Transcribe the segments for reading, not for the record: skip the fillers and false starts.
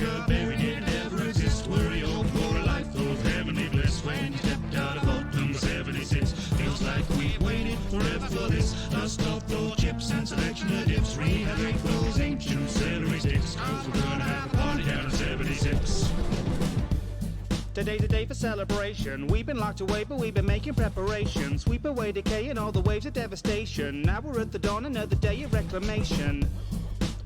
America, buried it never exist. Were you hoping for a life of heavenly bliss when you stepped out of vault number 76? Feels like we waited forever for this. Dust off those chips and selection of dips. Rehydrate those ancient celery sticks, 'cause we're gonna have a party down in 76. Today's a day for celebration. We've been locked away, but we've been making preparations. Sweep away decay and all the waves of devastation. Now we're at the dawn, another day of reclamation.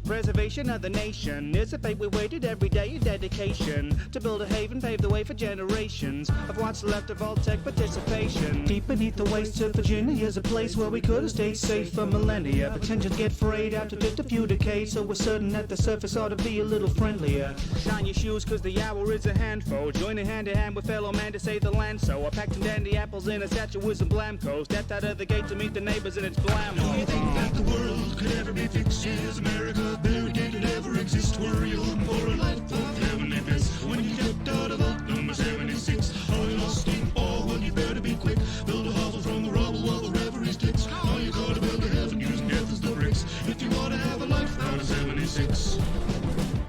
Preservation of the nation is a fate we waited every day in dedication to build a haven, pave the way for generations of what's left of all tech participation. Deep beneath the wastes of Virginia is a place where we could have stayed safe for millennia. But tensions get frayed after just a few decades, so we're certain that the surface ought to be a little friendlier. Shine your shoes, 'cause the hour is a handful. Joining hand in hand with fellow man to save the land. So I packed some dandy apples in a satchel with some Blamco. Stepped out of the gate to meet the neighbors and it's blam. Do you think that the world could ever be fixed? Is America buried? Did it ever exist? Were you hoping for a life of heavenly bliss when you stepped out of vault number 76? Are you lost in awe? Well, you better be quick. Build a hovel from the rubble while the reverie sticks. Now you gotta build a heaven using death as the bricks if you wanna have a life out of 76.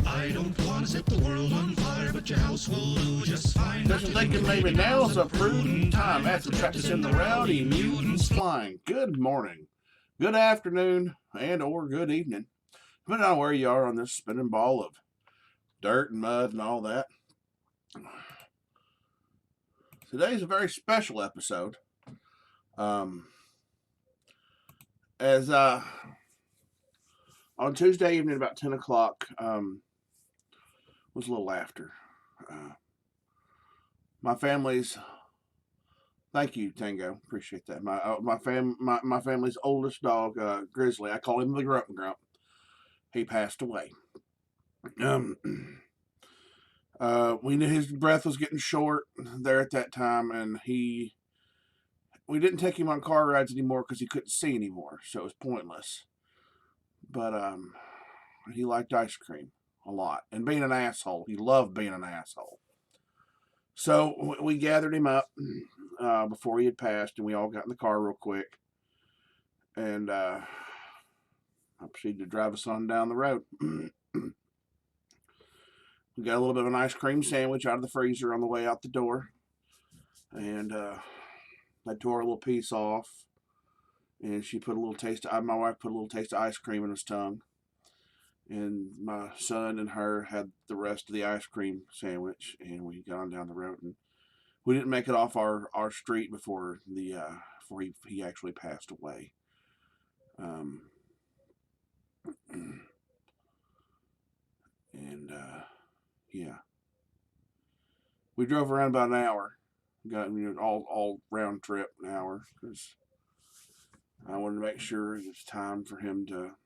I don't wanna set the world on fire, but your house will do just fine. Just thinking maybe now's a prudent time after practicing the rowdy mutants flying. Good morning, good afternoon, and or good evening, depending on where you are on this spinning ball of dirt and mud and all that. Today's a very special episode. As on Tuesday evening about 10 o'clock, was a little after. My family's, thank you, Tango, appreciate that. My family's oldest dog, Grizzly, I call him the Grump Grump. He passed away. We knew his breath was getting short there at that time, and we didn't take him on car rides anymore because he couldn't see anymore, so it was pointless. But he liked ice cream a lot, and being an asshole. He loved being an asshole. So we gathered him up before he had passed, and we all got in the car real quick, and I proceeded to drive us on down the road. We got a little bit of an ice cream sandwich out of the freezer on the way out the door, and I tore a little piece off, and she put a little taste. My wife put a little taste of ice cream in his tongue, and my son and her had the rest of the ice cream sandwich, and we got on down the road, and we didn't make it off our street before he actually passed away. Yeah, we drove around about an hour. Got all round trip an hour because I wanted to make sure it was time for him to,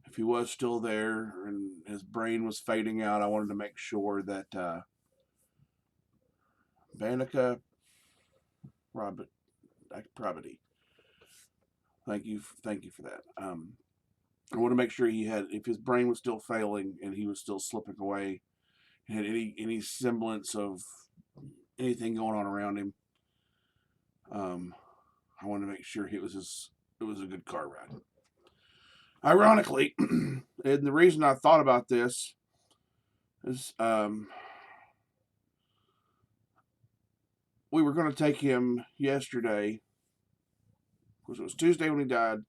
if he was still there and his brain was fading out, I wanted to make sure that Banica Probity. Thank you for that. I want to make sure he had, if his brain was still failing and he was still slipping away, and had any semblance of anything going on around him, I wanted to make sure it was a good car ride. Ironically, and the reason I thought about this is we were going to take him yesterday, because it was Tuesday when he died,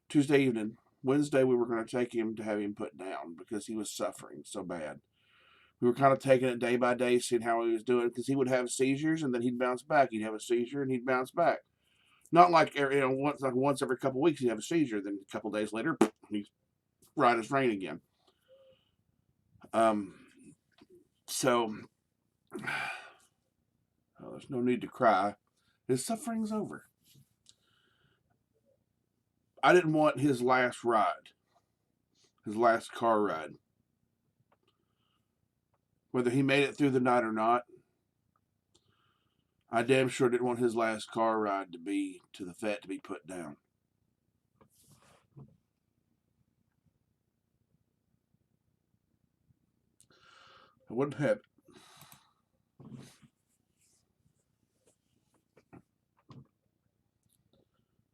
Tuesday evening. Wednesday we were going to take him to have him put down because he was suffering so bad. We were kind of taking it day by day, seeing how he was doing, because he would have seizures and then he'd bounce back. He'd have a seizure and he'd bounce back. Not like once every couple of weeks he'd have a seizure. Then a couple of days later, he's right as rain again. So there's no need to cry. His suffering's over. I didn't want his last ride, his last car ride, whether he made it through the night or not. I damn sure didn't want his last car ride to be to the vet to be put down. I wouldn't have it.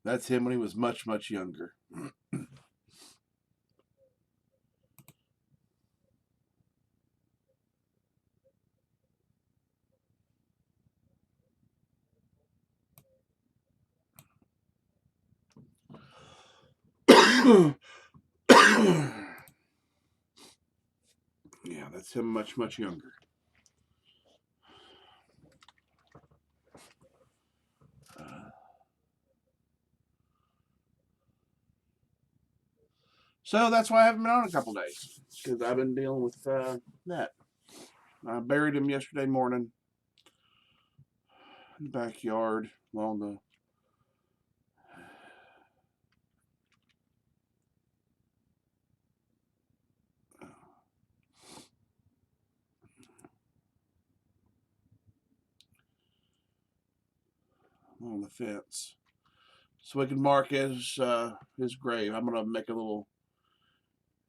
That's him when he was much, much younger. Yeah, that's him much, much younger. So that's why I haven't been on a couple days, because I've been dealing with that. I buried him yesterday morning in the backyard along the fence, so we can mark his grave. I'm gonna make a little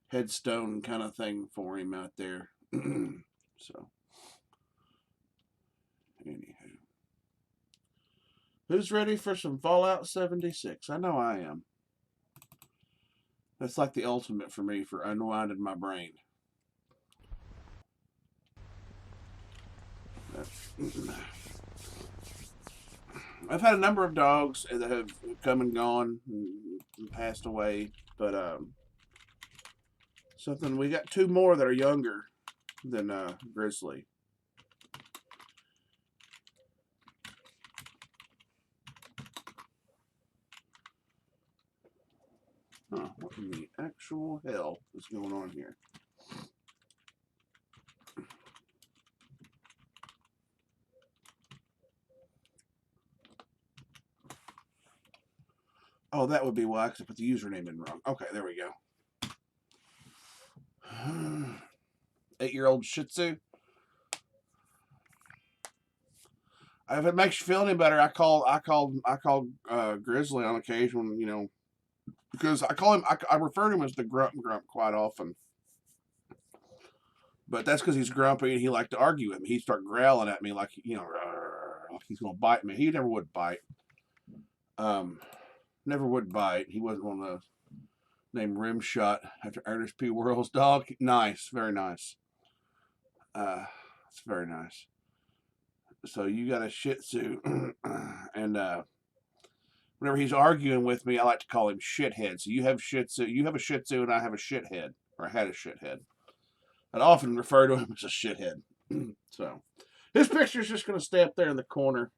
headstone kind of thing for him out there. So, anywho, who's ready for some Fallout 76? I know I am. That's like the ultimate for me for unwinding my brain. I've had a number of dogs that have come and gone and passed away, but we got 2 more that are younger than Grizzly. Huh, what in the actual hell is going on here? Oh, that would be why, because I put the username in wrong. Okay, there we go. 8-year-old Shih Tzu. If it makes you feel any better, I call Grizzly on occasion, you know, because I call him, I refer to him as the Grump quite often. But that's because he's grumpy and he liked to argue with me. He'd start growling at me like, you know, like he's going to bite me. He never would bite. Never would bite. He wasn't one of those. Named Rimshot after Ernest P. Worrell's dog. Nice. Very nice. It's very nice. So you got a Shih Tzu. And whenever he's arguing with me, I like to call him Shithead. So you have Shih Tzu. You have a Shih Tzu and I have a Shithead. Or I had a Shithead. I'd often refer to him as a shithead. So, his picture's just going to stay up there in the corner.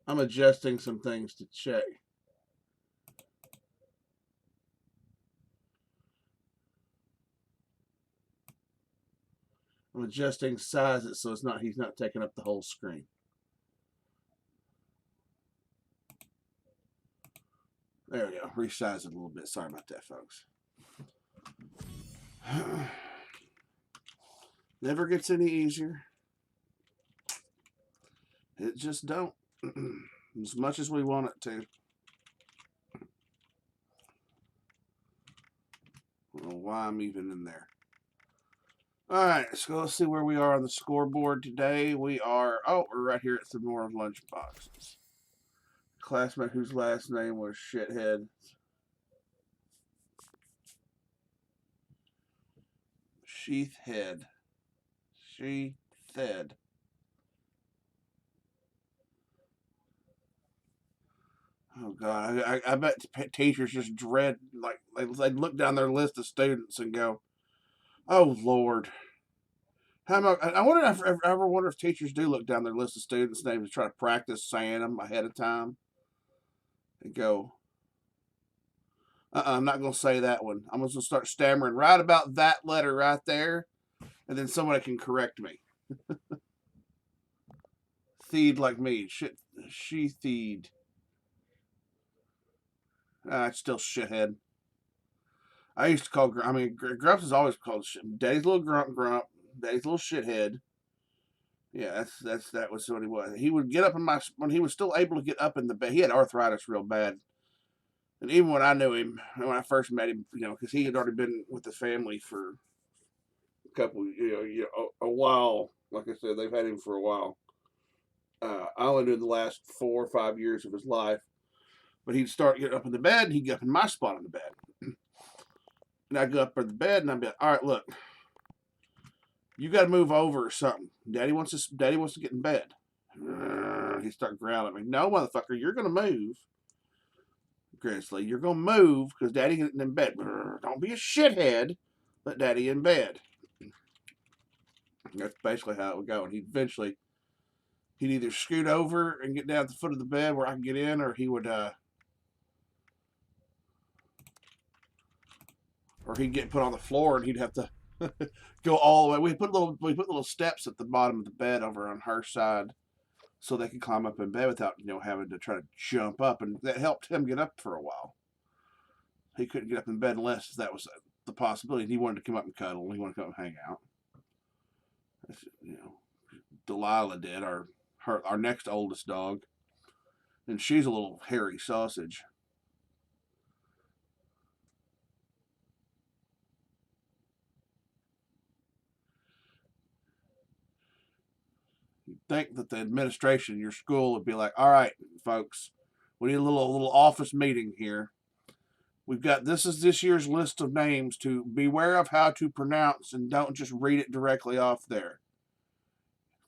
I'm adjusting some things to check. I'm adjusting sizes so he's not taking up the whole screen. There we go. Resize it a little bit. Sorry about that, folks. Never gets any easier. It just don't. As much as we want it to. I don't know why I'm even in there. Alright, so let's see where we are on the scoreboard today. We are, we're right here at some more lunch boxes. Classmate whose last name was Shithead. Sheathhead. Sheathhead. Oh God, I bet teachers just dread, like they look down their list of students and go, "Oh Lord, how am I wonder if I ever wonder if teachers do look down their list of students' names and try to practice saying them ahead of time and go, I'm not going to say that one. I'm going to start stammering right about that letter right there, and then somebody can correct me." Theed like me, she theed. It's still Shithead. I used to call, Grumps is always called Daddy's little grump, Daddy's little shithead. Yeah, that was what he was. He would get up when he was still able to get up in the bed. He had arthritis real bad. And even when I knew him, when I first met him, you know, because he had already been with the family for couple, a while. Like I said, they've had him for a while. I only knew the last 4 or 5 years of his life. But he'd start getting up in the bed, and he'd get up in my spot on the bed. And I'd go up in the bed, and I'd be like, all right, look, you got to move over or something. Daddy wants to get in bed. He'd start growling at me. No, motherfucker, you're going to move. Grizzly, you're going to move because Daddy getting in bed. Don't be a shithead. Let Daddy in bed. That's basically how it would go. And he'd either scoot over and get down at the foot of the bed where I could get in, or he would, or he'd get put on the floor and he'd have to go all the way. We put little steps at the bottom of the bed over on her side so they could climb up in bed without, having to try to jump up. And that helped him get up for a while. He couldn't get up in bed unless that was the possibility. He wanted to come up and cuddle. He wanted to come up and hang out. Delilah did, our next oldest dog. And she's a little hairy sausage. You'd think that the administration in your school would be like, all right, folks, we need a little office meeting here. We've got, this is this year's list of names to beware of how to pronounce, and don't just read it directly off there.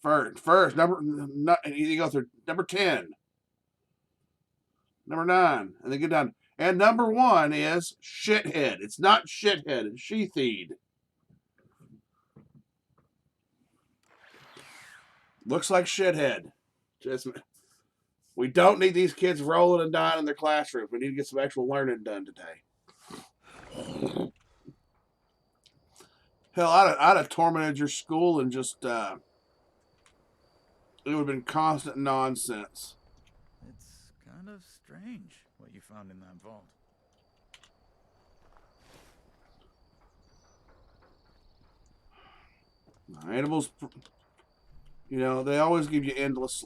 First, you go through number 10, number 9, and then get down. And number 1 is shithead. It's not shithead, it's sheatheed. Looks like shithead. We don't need these kids rolling and dying in their classroom. We need to get some actual learning done today. Hell, I'd have tormented your school and just, it would have been constant nonsense. It's kind of strange what you found in that vault. Animals, they always give you endless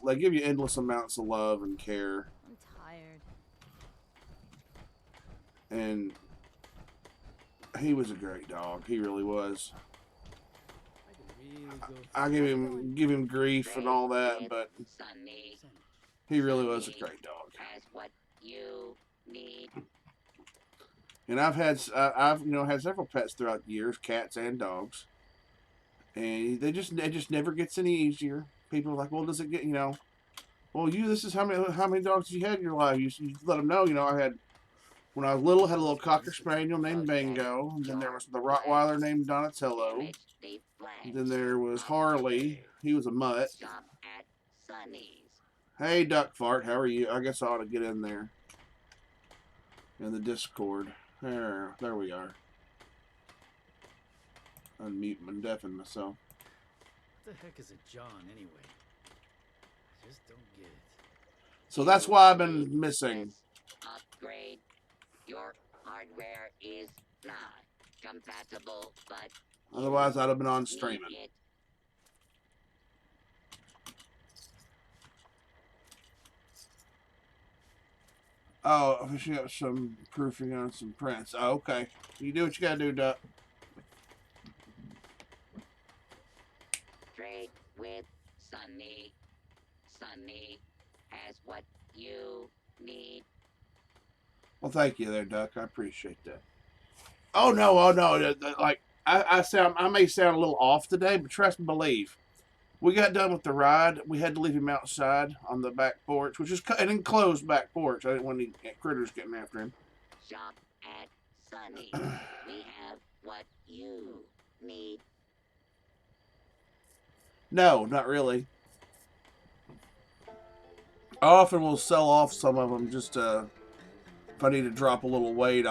amounts of love and care. I'm tired. And he was a great dog. He really was. I give him grief and all that, but he really was a great dog. What you need. And I've had several pets throughout the years, cats and dogs, and it just never gets any easier. People are like, well, does it get, well, this is how many dogs you had in your life? You let them know, I had, when I was little, I had a little Cocker Spaniel named Bingo, and then there was the Rottweiler named Donatello, and then there was Harley, he was a mutt. Hey, Duck Fart, how are you? I guess I ought to get in there. In the Discord. There we are. Unmute and deafen myself. What the heck is a John anyway? I just don't get it. So that's why I've been missing. Upgrade. Your hardware is not compatible, but otherwise I'd have been on streaming. Oh, I wish you got some proofing on some prints. Oh, okay. You do what you gotta do, Duck. Trade with Sunny. Sunny has what you need. Well, thank you there, Duck. I appreciate that. Oh no. Like I may sound a little off today, but trust and believe. We got done with the ride. We had to leave him outside on the back porch, which is an enclosed back porch. I didn't want any critters getting after him. Shop at Sunny. We have what you need. No, not really. I often will sell off some of them just if I need to drop a little weight.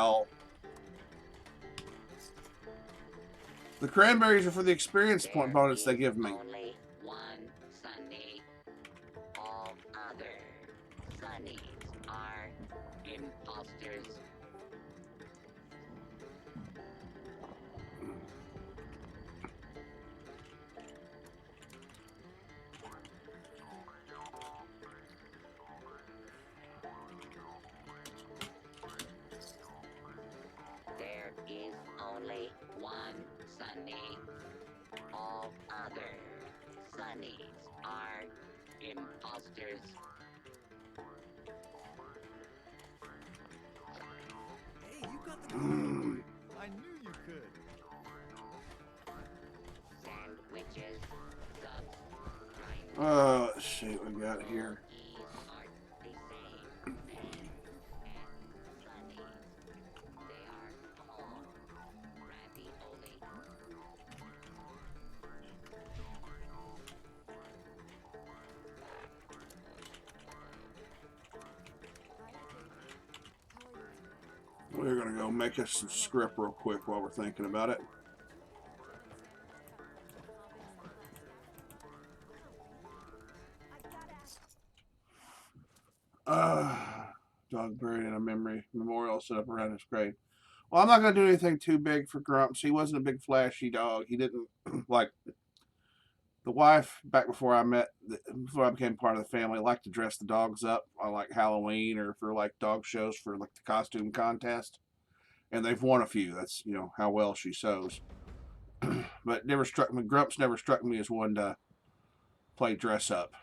The cranberries are for the experience point bonus they give me. Only one Sunny. All other Sunnies are imposters. There is only one Sunny. All other Sunnies are imposters. Hey, you got the code. I knew you could. Sandwiches, subs, grinders, Let's see what we got here. cookies are the same as Sunnies. They are all ravioli. We're gonna go make us some script real quick while we're thinking about it. Dog buried in a memorial set up around his grave. Well, I'm not gonna do anything too big for Grumps. He wasn't a big flashy dog. He didn't like the wife back before I became part of the family. Liked to dress the dogs up on like Halloween or for like dog shows for like the costume contest, and they've won a few. That's how well she sews. But never struck me. Grumps never struck me as one to play dress up.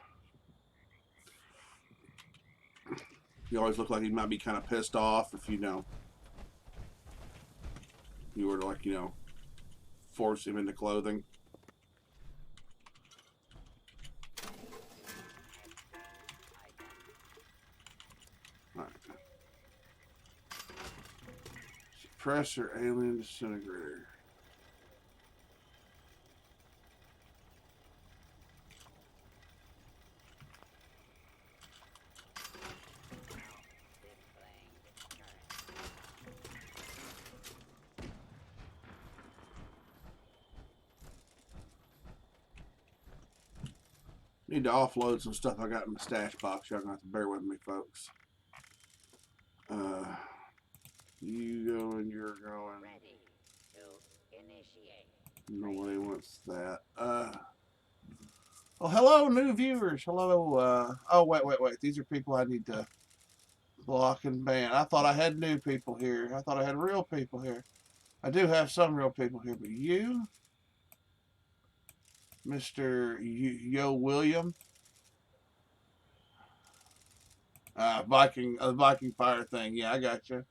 He always looked like he might be kind of pissed off if you were to like force him into clothing. Right. Suppressor, alien disintegrator. Need to offload some stuff I got in my stash box. Y'all gonna have to bear with me, folks. You go and you're going. Ready to initiate. Nobody wants that. Well, hello, new viewers. Hello. Oh, wait. These are people I need to block and ban. I thought I had new people here. I thought I had real people here. I do have some real people here, but you, Mr. Yo William, Viking Fire thing. Yeah, I got you.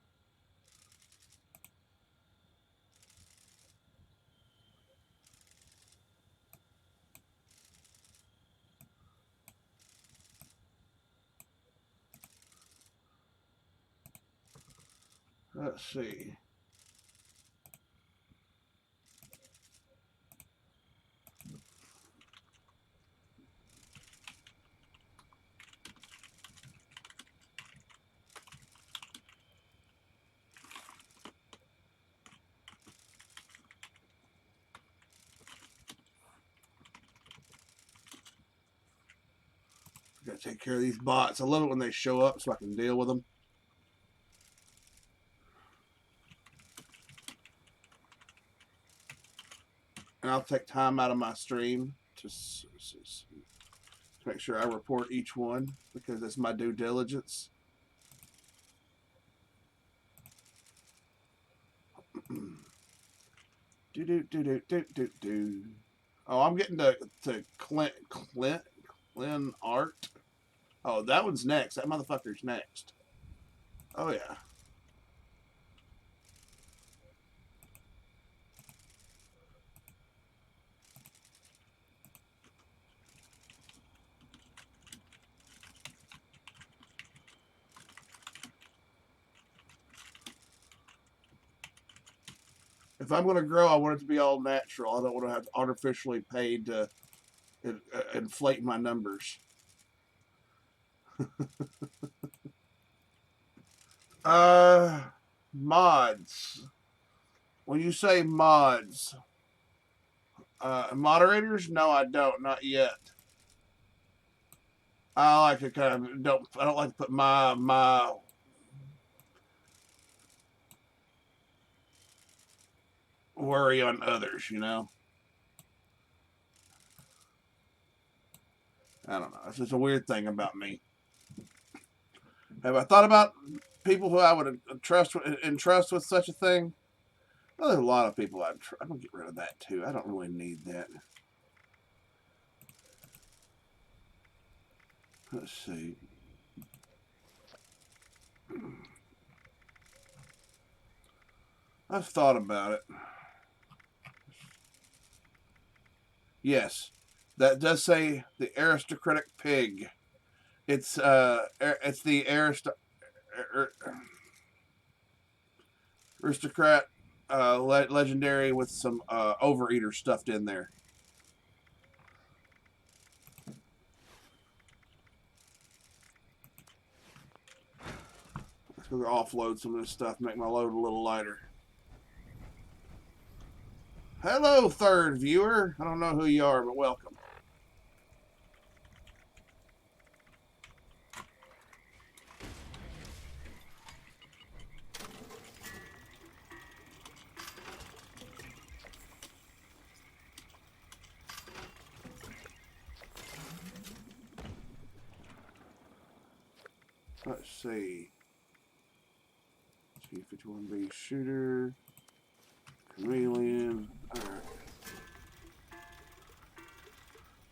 Let's see. Gotta take care of these bots. I love it when they show up so I can deal with them. And I'll take time out of my stream to make sure I report each one because that's my due diligence. Do. Oh, I'm getting to Clint Art. Oh, that one's next. That motherfucker's next. Oh yeah. If I'm going to grow, I want it to be all natural. I don't want to have artificially paid to inflate my numbers. Mods. When you say mods, moderators? No, I don't. Not yet. I like to kind of I don't like to put my worry on others, I don't know. It's just a weird thing about me. Have I thought about people who I would entrust with such a thing? Well, there's a lot of people I'm going to get rid of that too. I don't really need that. Let's see. I've thought about it. Yes, that does say the aristocratic pig. It's the aristocrat legendary with some overeater stuffed in there. Let's go offload some of this stuff, make my load a little lighter. Hello, third viewer. I don't know who you are, but welcome. Let's see. T-51B shooter. Chameleon. Alright.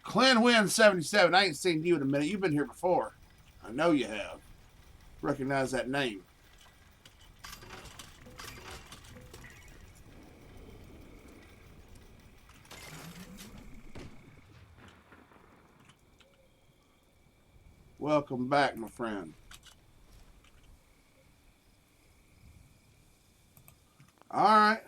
Clan Win 77. I ain't seen you in a minute. You've been here before. I know you have. Recognize that name. Welcome back, my friend. All right.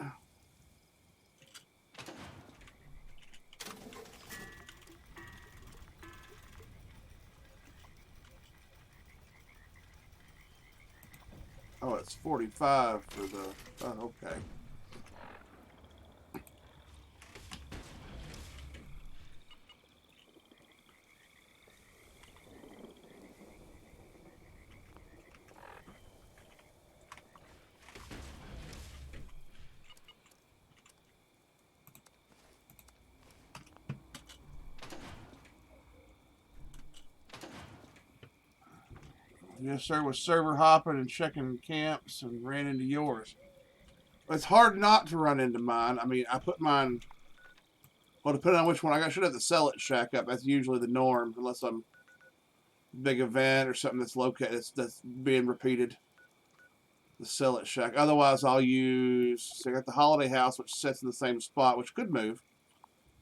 Oh, it's 45 for the... Oh, okay. Yes, sir, was server hopping and checking camps and ran into yours. It's hard not to run into mine. I mean, I put mine... Well, depending on which one, I should have to sell it shack up. That's usually the norm, unless I'm big event or something that's located, that's being repeated. The sell it shack. Otherwise, I'll use... So I got the holiday house, which sits in the same spot, which could move.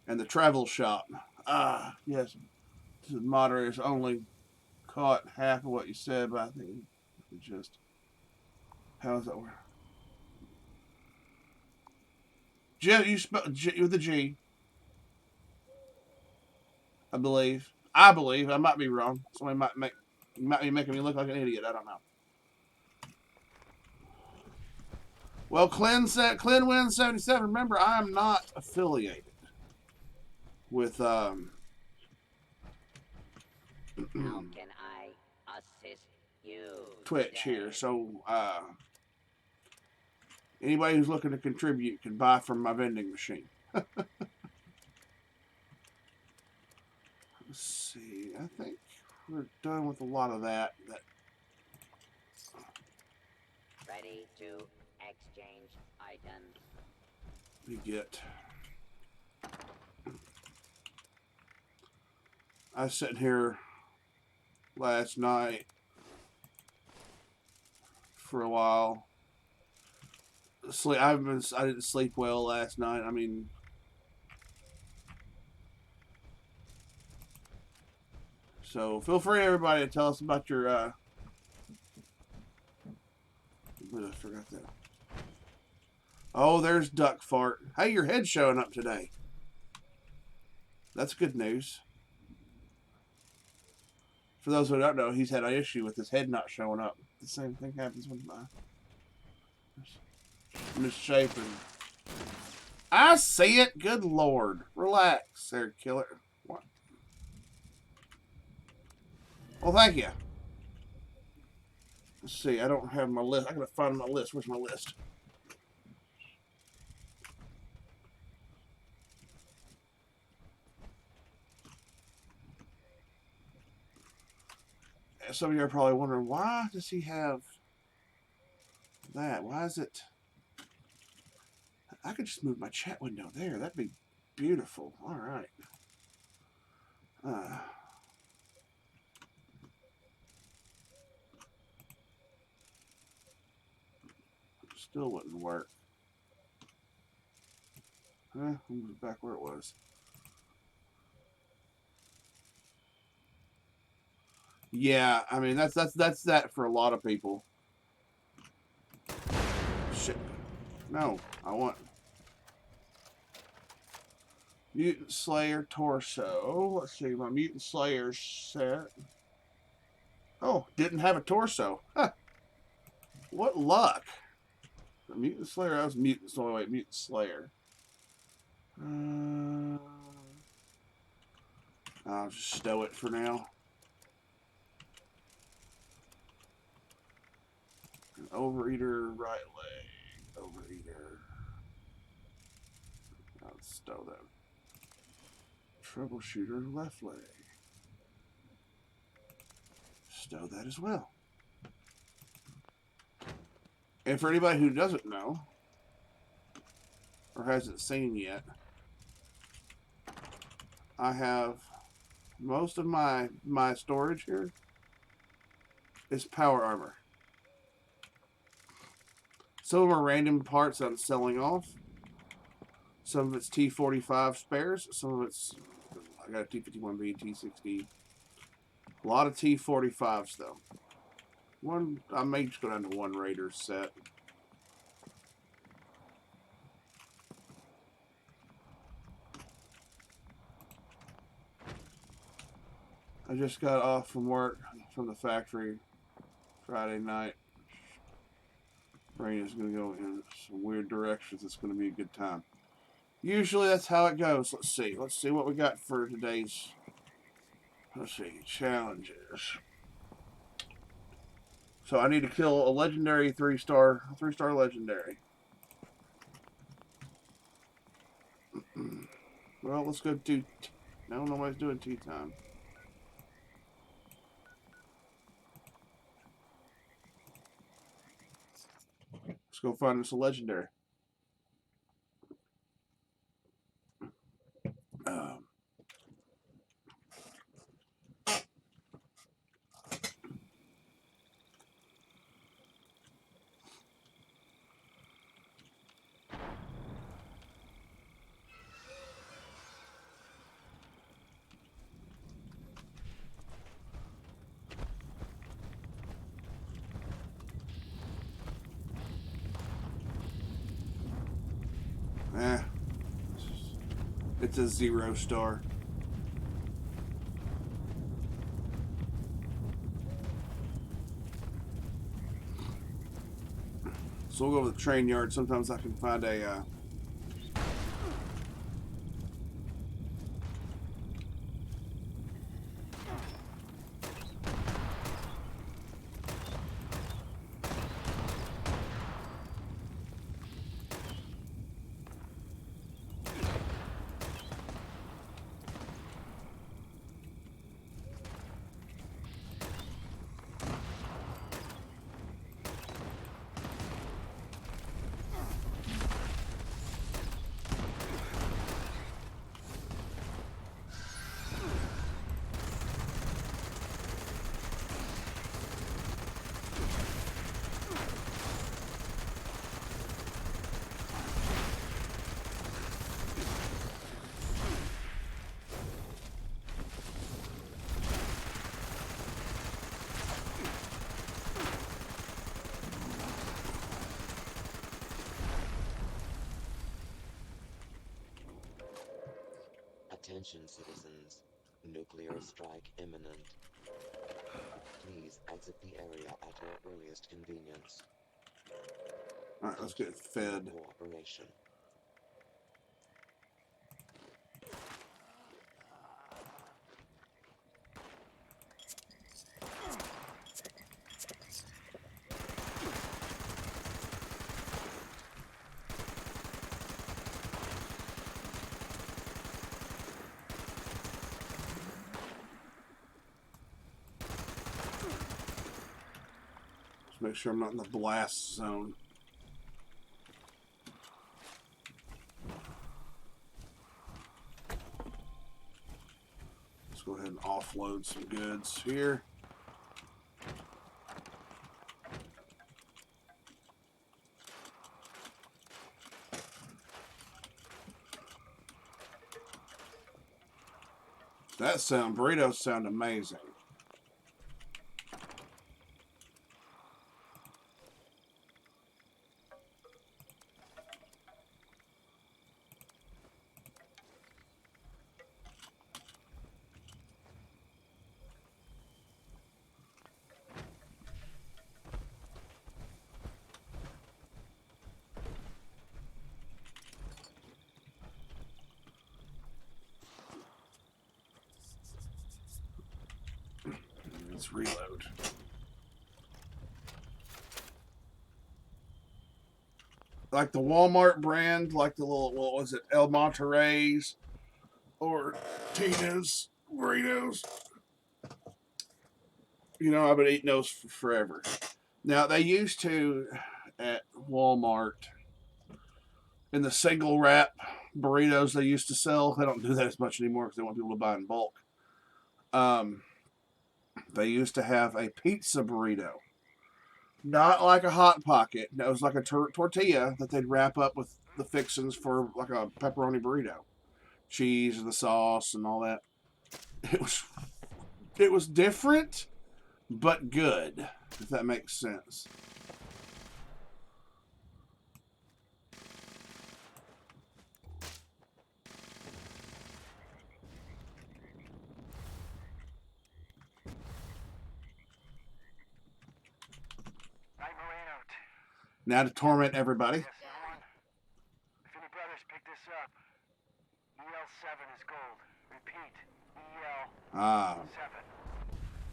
And the travel shop. Ah, yes. The moderators only caught half of what you said, but I think it just... How does that work? You spell G with a G. I believe. I might be wrong. Somebody might be making me look like an idiot. I don't know. Well, Clint wins 77. Remember, I am not affiliated with How can I assist you? Twitch today? here. So anybody who's looking to contribute can buy from my vending machine. Let's see. I think we're done with a lot of that. Ready to exchange items. We get. I was sitting here last night for a while. I didn't sleep well last night. I mean, so feel free, everybody, to tell us about your. I forgot that. Oh, there's Duck Fart. Hey, your head's showing up today. That's good news. For those who don't know, he's had an issue with his head not showing up. The same thing happens with mine. Misshapen. I see it. Good Lord. Relax there, killer. What? Well, thank you. Let's see. I don't have my list. I gotta find my list. Where's my list? Some of you are probably wondering, why does he have that? Why is it... I could just move my chat window there. That'd be beautiful. All right. Still wouldn't work. I'm back where it was. Yeah, I mean that's that for a lot of people. Shit. No, I want Mutant Slayer torso. Let's see, my Mutant Slayer set. Oh, didn't have a torso. Huh. What luck. The Mutant Slayer, that was Mutant, so wait, Mutant Slayer. I'll just stow it for now. An Overeater, right leg. Overeater. I'll stow that. Troubleshooter, left leg. Stow that as well. And for anybody who doesn't know, or hasn't seen yet, I have most of my storage here is power armor. Some of them are random parts that I'm selling off. Some of it's T45 spares. Some of it's, I got a T51B, T60. A lot of T45s though. One, I may just go down to one Raider set. I just got off from work, from the factory, Friday night. Brain is going to go in some weird directions. It's going to be a good time. Usually that's how it goes. Let's see. Let's see what we got for today's, let's see, challenges. So I need to kill a legendary 3-star legendary. Well, let's go do, no, nobody's doing tea time. Let's go find us a legendary. It's a 0-star. So we'll go to the train yard. Sometimes I can find a Attention citizens, nuclear strike imminent. Please exit the area at your earliest convenience. Alright, let's get fed. Cooperation. Let's make sure I'm not in the blast zone. Let's go ahead and offload some goods here. Burritos sound amazing. Let's reload. Like the Walmart brand, like the little, what was it, El Monterey's or Tina's burritos. You know, I've been eating those for forever. Now, they used to, at Walmart, in the single wrap burritos they used to sell, they don't do that as much anymore because they want people to buy in bulk. They used to have a pizza burrito. Not like a Hot Pocket. It was like a tortilla that they'd wrap up with the fixings for like a pepperoni burrito. Cheese and the sauce and all that. It was different, but good, if that makes sense. Now to torment everybody. Yes, everyone. If any brothers pick this up, EL7 is gold. Repeat, EL7.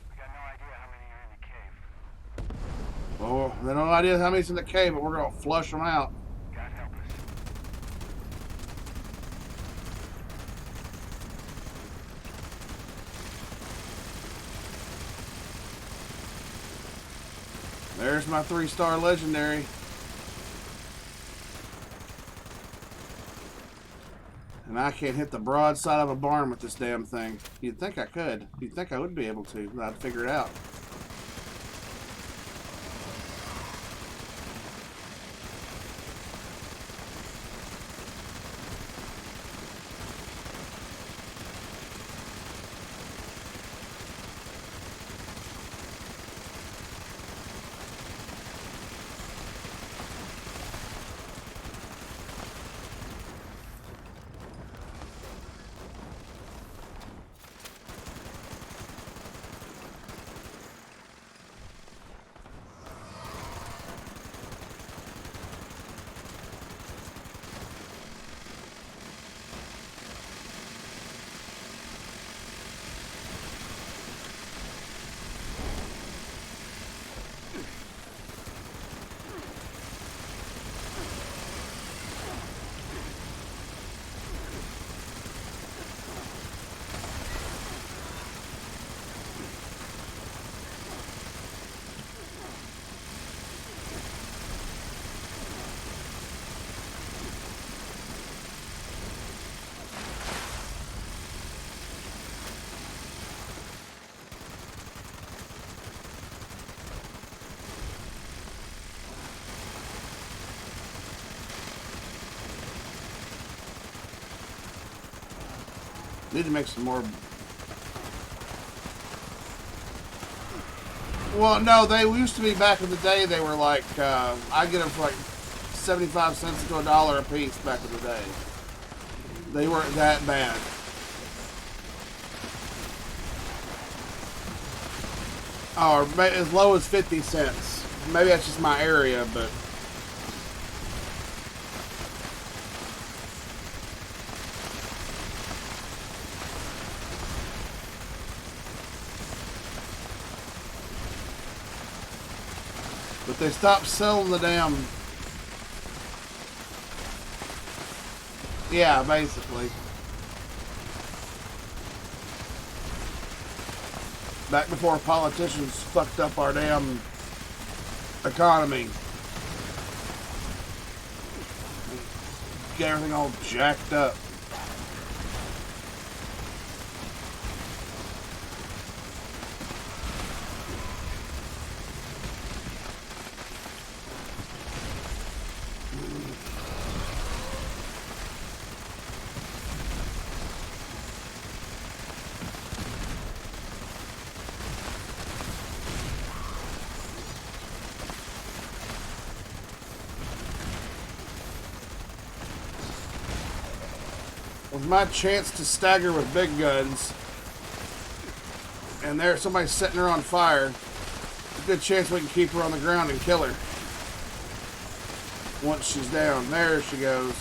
We got no idea how many are in the cave. Well, they have no idea how many's in the cave, but we're going to flush them out. God help us. There's my 3-star legendary. And I can't hit the broadside of a barn with this damn thing. You'd think I could. You'd think I would be able to, but I'd figure it out. Need to make some more. Well, no, they used to be back in the day. They were like, I get them for like 75 cents to $1 a piece back in the day. They weren't that bad. Or as low as 50 cents. Maybe that's just my area, but. But they stopped selling the damn... Yeah, basically. Back before politicians fucked up our damn economy. Get everything all jacked up. With my chance to stagger with big guns, and there somebody's setting her on fire, there's a good chance we can keep her on the ground and kill her. Once she's down. There she goes.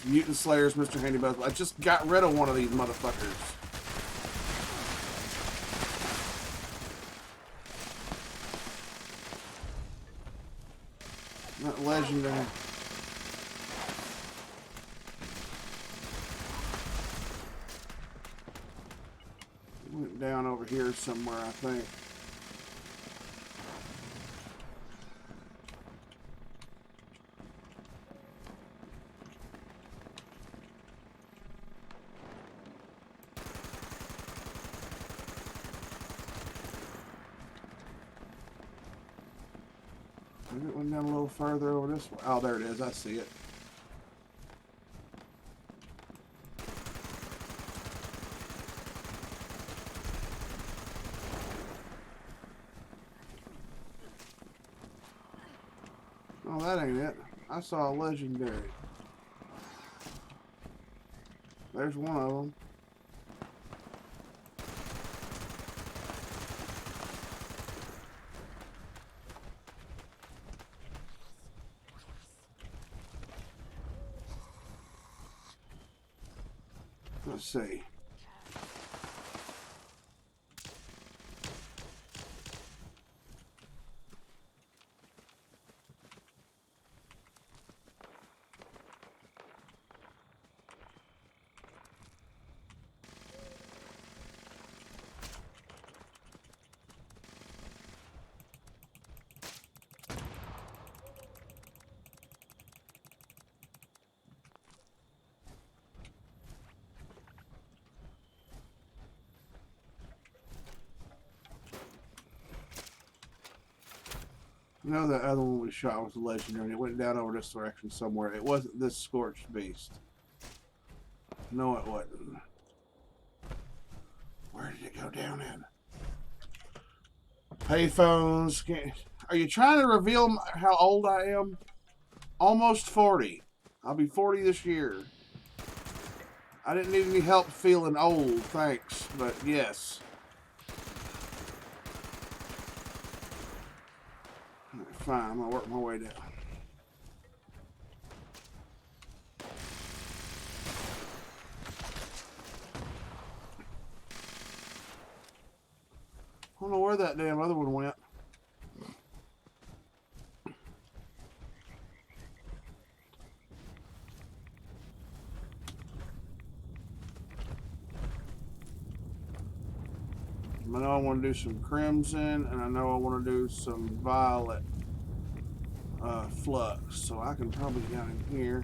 Mutant Slayers, Mr. Handy Buzz. I just got rid of one of these motherfuckers. Not legendary. Went down over here somewhere, I think. Maybe it went down a little further over this way. Oh, there it is. I see it. Oh, that ain't it. I saw a legendary. There's one of them. Let's see. I know that other one we shot was a legendary, and it went down over this direction somewhere. It wasn't this Scorched Beast. No, it wasn't. Where did it go down in? Payphones. Are you trying to reveal how old I am? Almost 40. I'll be 40 this year. I didn't need any help feeling old, thanks, but yes. Fine, I'm gonna work my way down. I don't know where that damn other one went. I know I want to do some crimson, and I know I want to do some violet flux. So I can probably get down in here,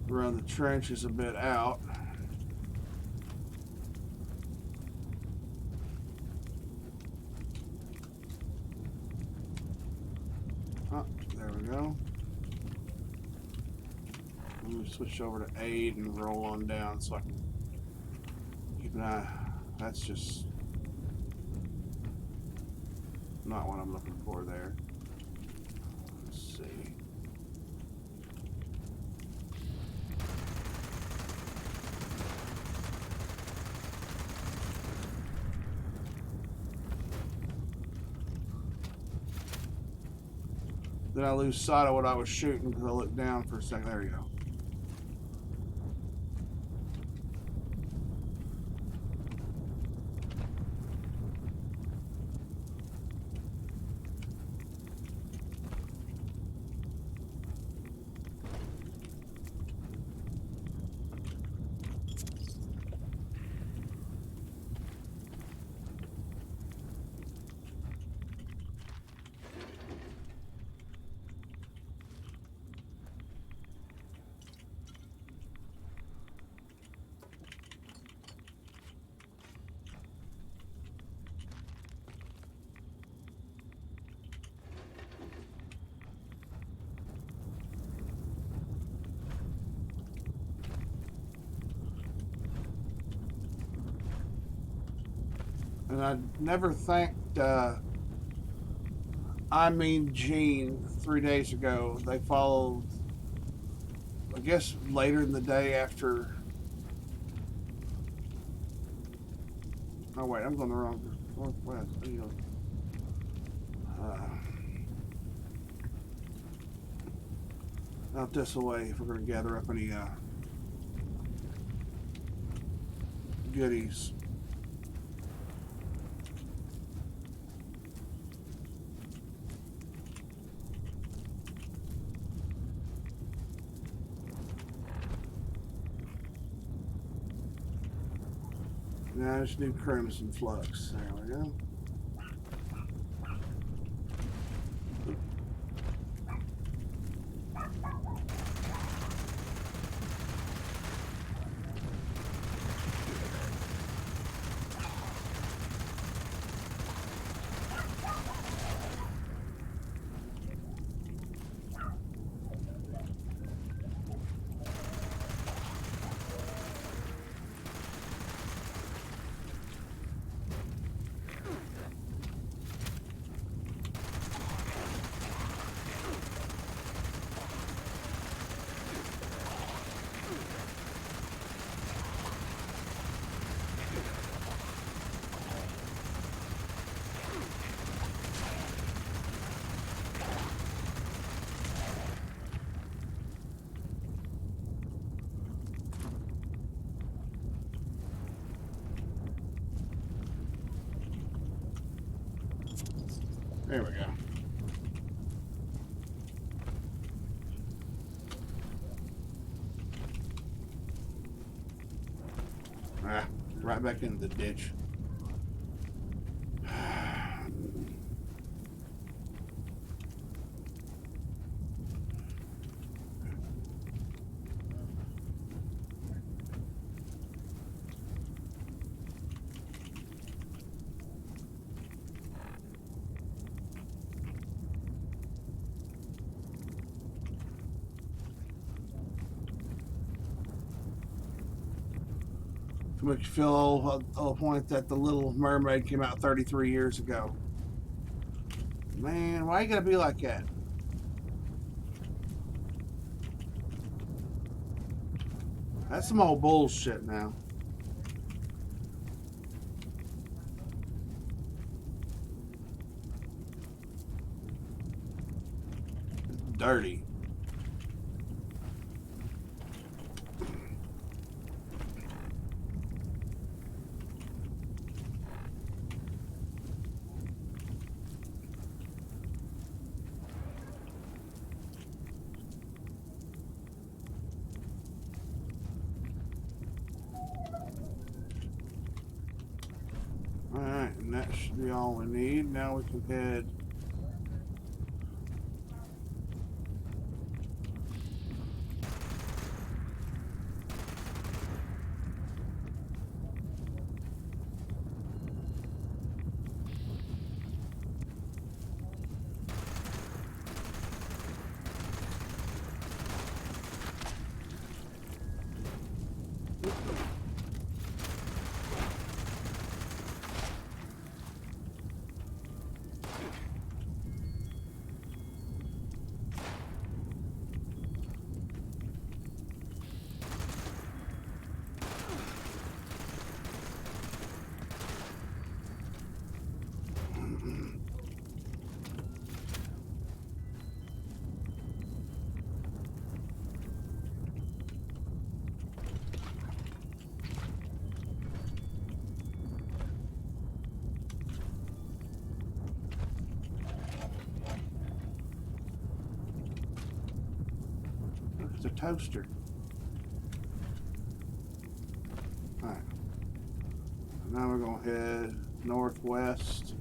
run the trenches a bit out. Oh, there we go. Let me switch over to 8 and roll on down so I can keep an eye. That's just not what I'm looking for there. Let's see. Then I lose sight of what I was shooting because I looked down for a second. There you go. And I never thanked I Mean Gene 3 days ago. They followed, I guess, later in the day after. Oh wait, I'm going the wrong northwest. Out this way if we're going to gather up any goodies. Now I just do Crimson Flux. There we go. There we go. Ah, right back into the ditch. To make you feel old, I'll point that The Little Mermaid came out 33 years ago. Man, why you gotta be like that? That's some old bullshit now. It's dirty. Alright, and that should be all we need. Now we can head the toaster. Alright. Now we're going to head northwest,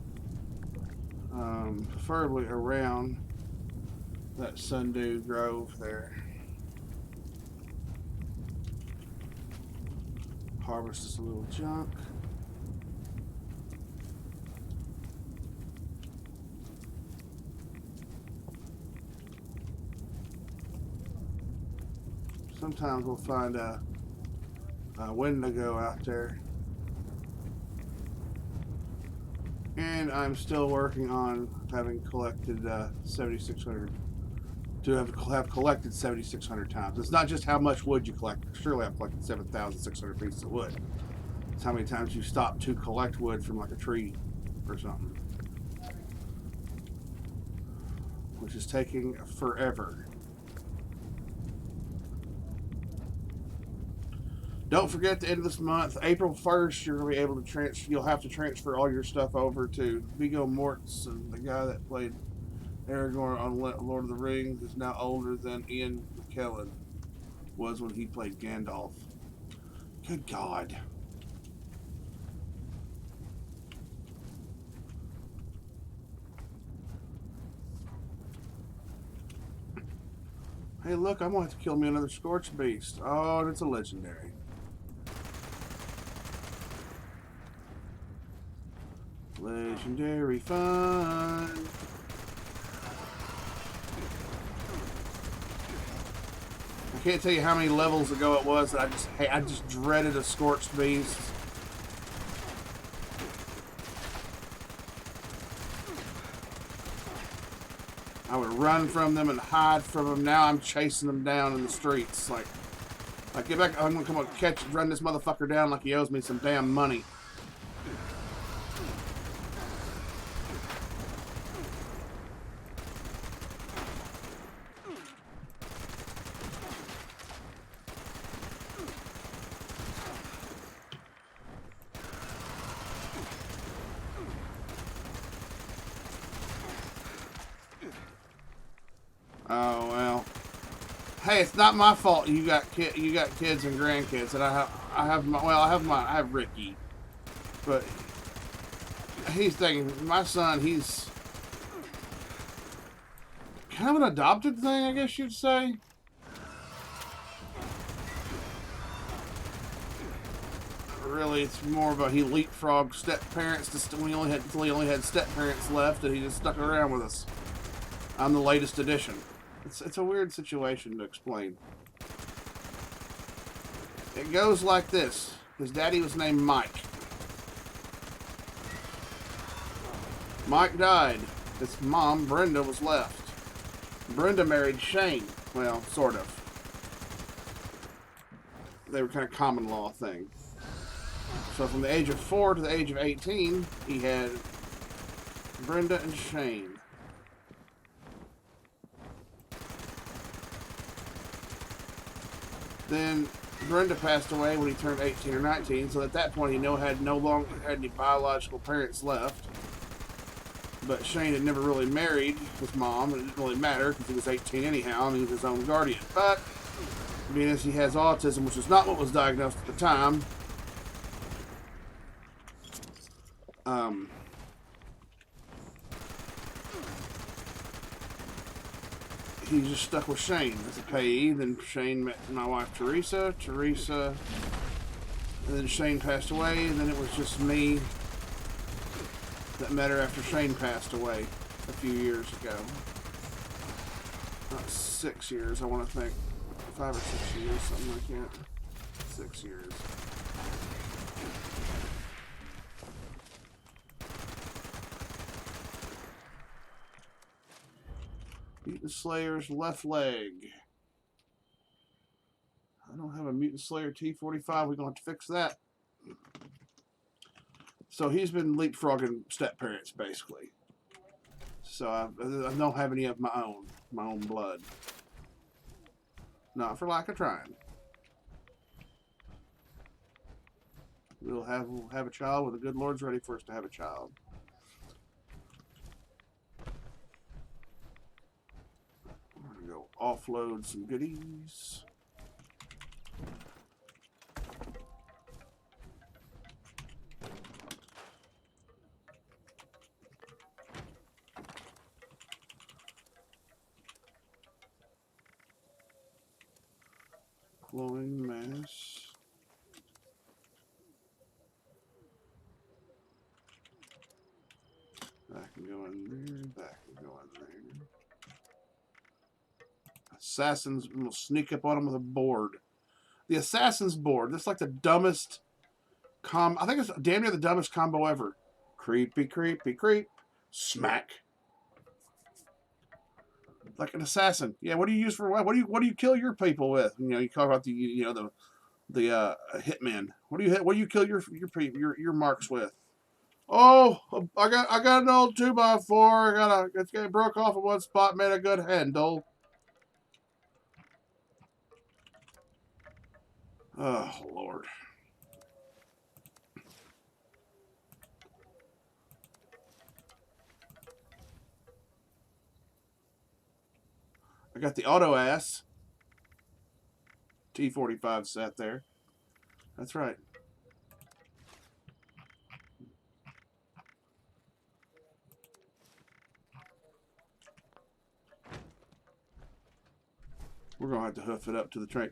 preferably around that Sundew Grove there. Harvest this little junk. Sometimes we'll find a Wendigo out there. And I'm still working on having collected 7,600. To have collected 7,600 times. It's not just how much wood you collect. Surely I've collected 7,600 pieces of wood. It's how many times you stop to collect wood from like a tree or something. Which is taking forever. Don't forget at the end of this month, April 1st, you're going to be able to you'll have to transfer all your stuff over to Viggo Mortensen, the guy that played Aragorn on Lord of the Rings, is now older than Ian McKellen was when he played Gandalf. Good God. Hey, look, I'm going to have to kill me another Scorched Beast. Oh, and it's a legendary. Legendary fun. I can't tell you how many levels ago it was that I just dreaded a Scorched Beast. I would run from them and hide from them. Now I'm chasing them down in the streets. Like get back! I'm gonna come on, run this motherfucker down like he owes me some damn money. Oh well. Hey, it's not my fault. You got kids and grandkids, and I have Ricky, but he's thinking my son. He's kind of an adopted thing, I guess you'd say. Really, it's more of a he leapfrogged step parents until he only had step parents left, and he just stuck around with us. I'm the latest edition. It's a weird situation to explain. It goes like this. His daddy was named Mike. Mike died. His mom, Brenda, was left. Brenda married Shane. Well, sort of. They were kind of common law thing. So from the age of 4 to the age of 18, he had Brenda and Shane. Then Brenda passed away when he turned 18 or 19, so at that point he no longer had any biological parents left. But Shane had never really married his mom, and it didn't really matter because he was 18 anyhow, and he was his own guardian. But being as he has autism, which is not what was diagnosed at the time, he just stuck with Shane as a payee. Then Shane met my wife Teresa, and then Shane passed away, and then it was just me that met her after Shane passed away a few years ago. 6 years, I want to think. 5 or 6 years, something like that. 6 years. Mutant Slayer's left leg. I don't have a Mutant Slayer T45. We're going to have to fix that. So he's been leapfrogging step parents, basically. So I don't have any of my own blood. Not for lack of trying. We'll have a child when the good Lord's ready for us to have a child. We're going to go offload some goodies. Glowing mass. That can go in there. That can go in there. Assassins will sneak up on them with a board. The Assassin's board. That's like the dumbest I think it's damn near the dumbest combo ever. Creepy, creepy, creep. Smack. Like an assassin. Yeah, what do you use for what? What do you kill your people with? You know, you talk about the hitmen. What do you kill your marks with? Oh, I got an old 2x4. It's getting broke off in one spot. Made a good handle. Oh Lord. I got the auto ass. T45 set there. That's right. We're going to have to hoof it up to the train.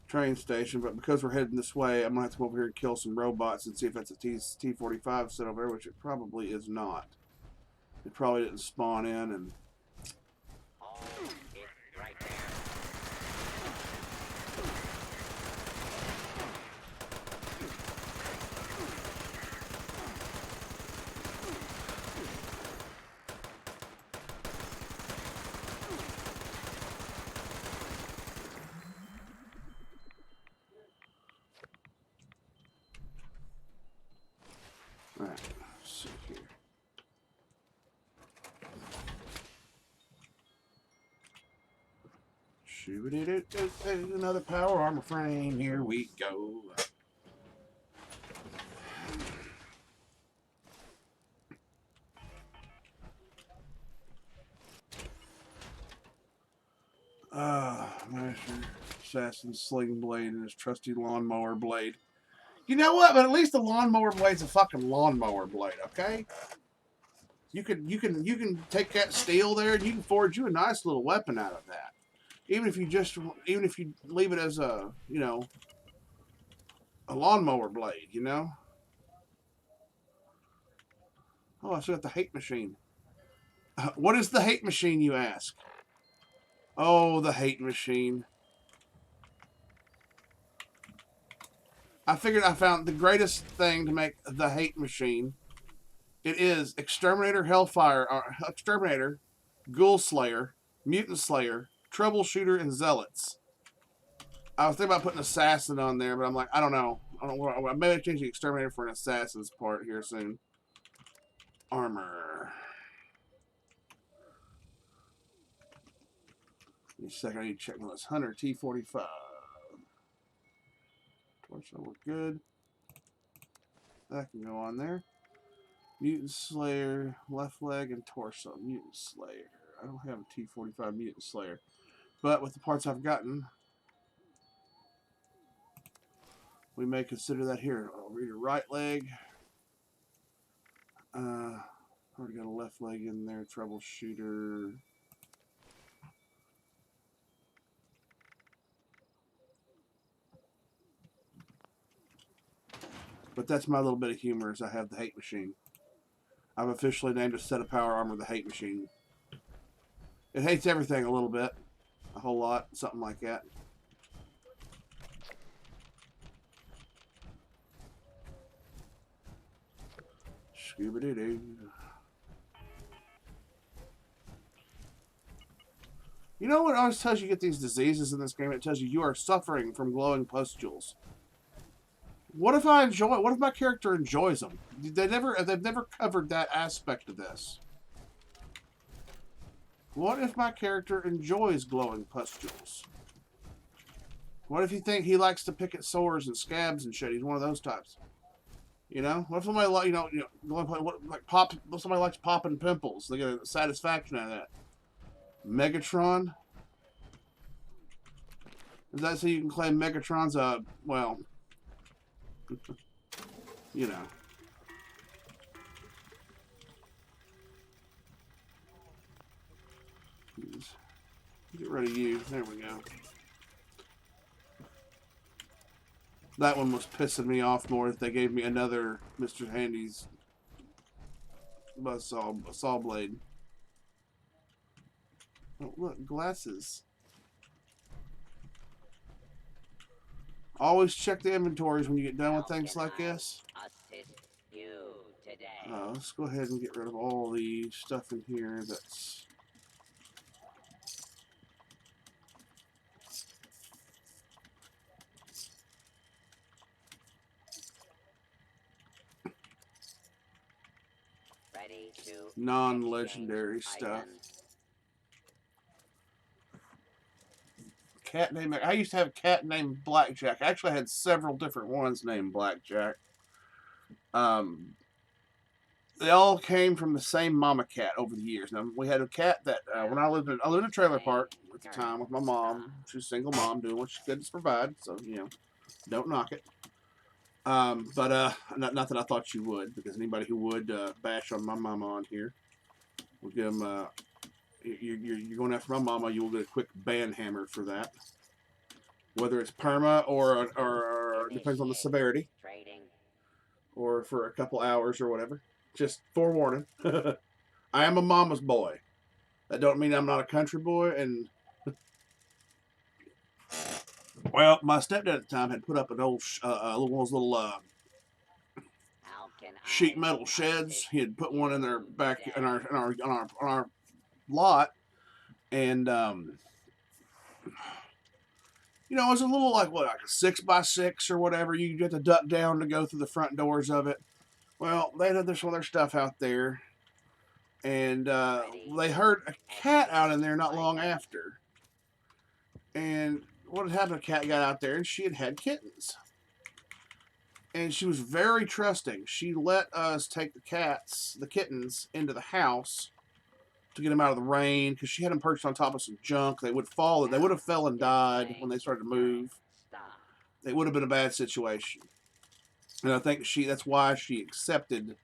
Train station, but because we're heading this way, I'm going to have to go over here and kill some robots and see if it's a T45 set over there, which it probably is not. It probably didn't spawn in and... Oh, it's right there. Alright, let's see here. Another power armor frame. Here we go. Master Assassin Sling Blade and his trusty lawnmower blade. You know what? But at least the lawnmower blade's a fucking lawnmower blade, okay? You can take that steel there and you can forge you a nice little weapon out of that. Even if you leave it as a, you know, a lawnmower blade, you know? Oh, I still got the hate machine. What is the hate machine, you ask? Oh, the hate machine. I figured I found the greatest thing to make the hate machine. It is Exterminator, Hellfire, Exterminator, Ghoul Slayer, Mutant Slayer, Troubleshooter, and Zealots. I was thinking about putting Assassin on there, but I'm like, I don't know. I may change the Exterminator for an Assassin's part here soon. Armor. Give me a second, I need to check my list. Hunter, T45. Torso, we're good. That can go on there. Mutant Slayer, left leg, and torso. Mutant Slayer. I don't have a T45 Mutant Slayer. But with the parts I've gotten, we may consider that here. Over your right leg. Already got a left leg in there. Troubleshooter. But that's my little bit of humor is I have the hate machine. I've officially named a set of power armor the hate machine. It hates everything a little bit. A whole lot. Something like that. Scooby-Doo-Doo. You know what always tells you get these diseases in this game? It tells you you are suffering from glowing pustules. What if I enjoy it? What if my character enjoys them? They've never covered that aspect of this. What if my character enjoys glowing pustules? What if you think he likes to pick at sores and scabs and shit? He's one of those types. You know? What if somebody like somebody likes popping pimples? They get a satisfaction out of that. Megatron? Is that so you can claim Megatron's a, well, you know. Get rid of you. There we go. That one was pissing me off more if they gave me another Mr. Handy's saw blade. Oh, look, glasses. Always check the inventories when you get done with things like this. Assist you today. Let's go ahead and get rid of all the stuff in here that's... Ready to non-legendary exchange stuff. items. Cat name. I used to have a cat named Blackjack. I actually had several different ones named Blackjack. They all came from the same mama cat over the years. Now we had a cat that when I lived in a trailer park at the time with my mom. She was a single mom doing what she could to provide. So you know, don't knock it. But not that I thought you would, because anybody who would bash on my mama on here, we'll give them. You're going after my mama, you will get a quick ban hammer for that. Whether it's perma or depends on the severity, or for a couple hours or whatever. Just forewarning. I am a mama's boy. That don't mean I'm not a country boy. And well, my stepdad at the time had put up an old one of those little sheet metal sheds. He had put one in their back on our lot, and you know, it was a little like what, like a 6x6 or whatever. You get to duck down to go through the front doors of it. Well, they had some of their stuff out there, and they heard a cat out in there not long after. And what had happened? A cat got out there, and she had had kittens, and she was very trusting. She let us take the kittens, into the house to get them out of the rain, because she had them perched on top of some junk. They would fall, and they would have fell and died when they started to move. It would have been a bad situation. And I think that's why she accepted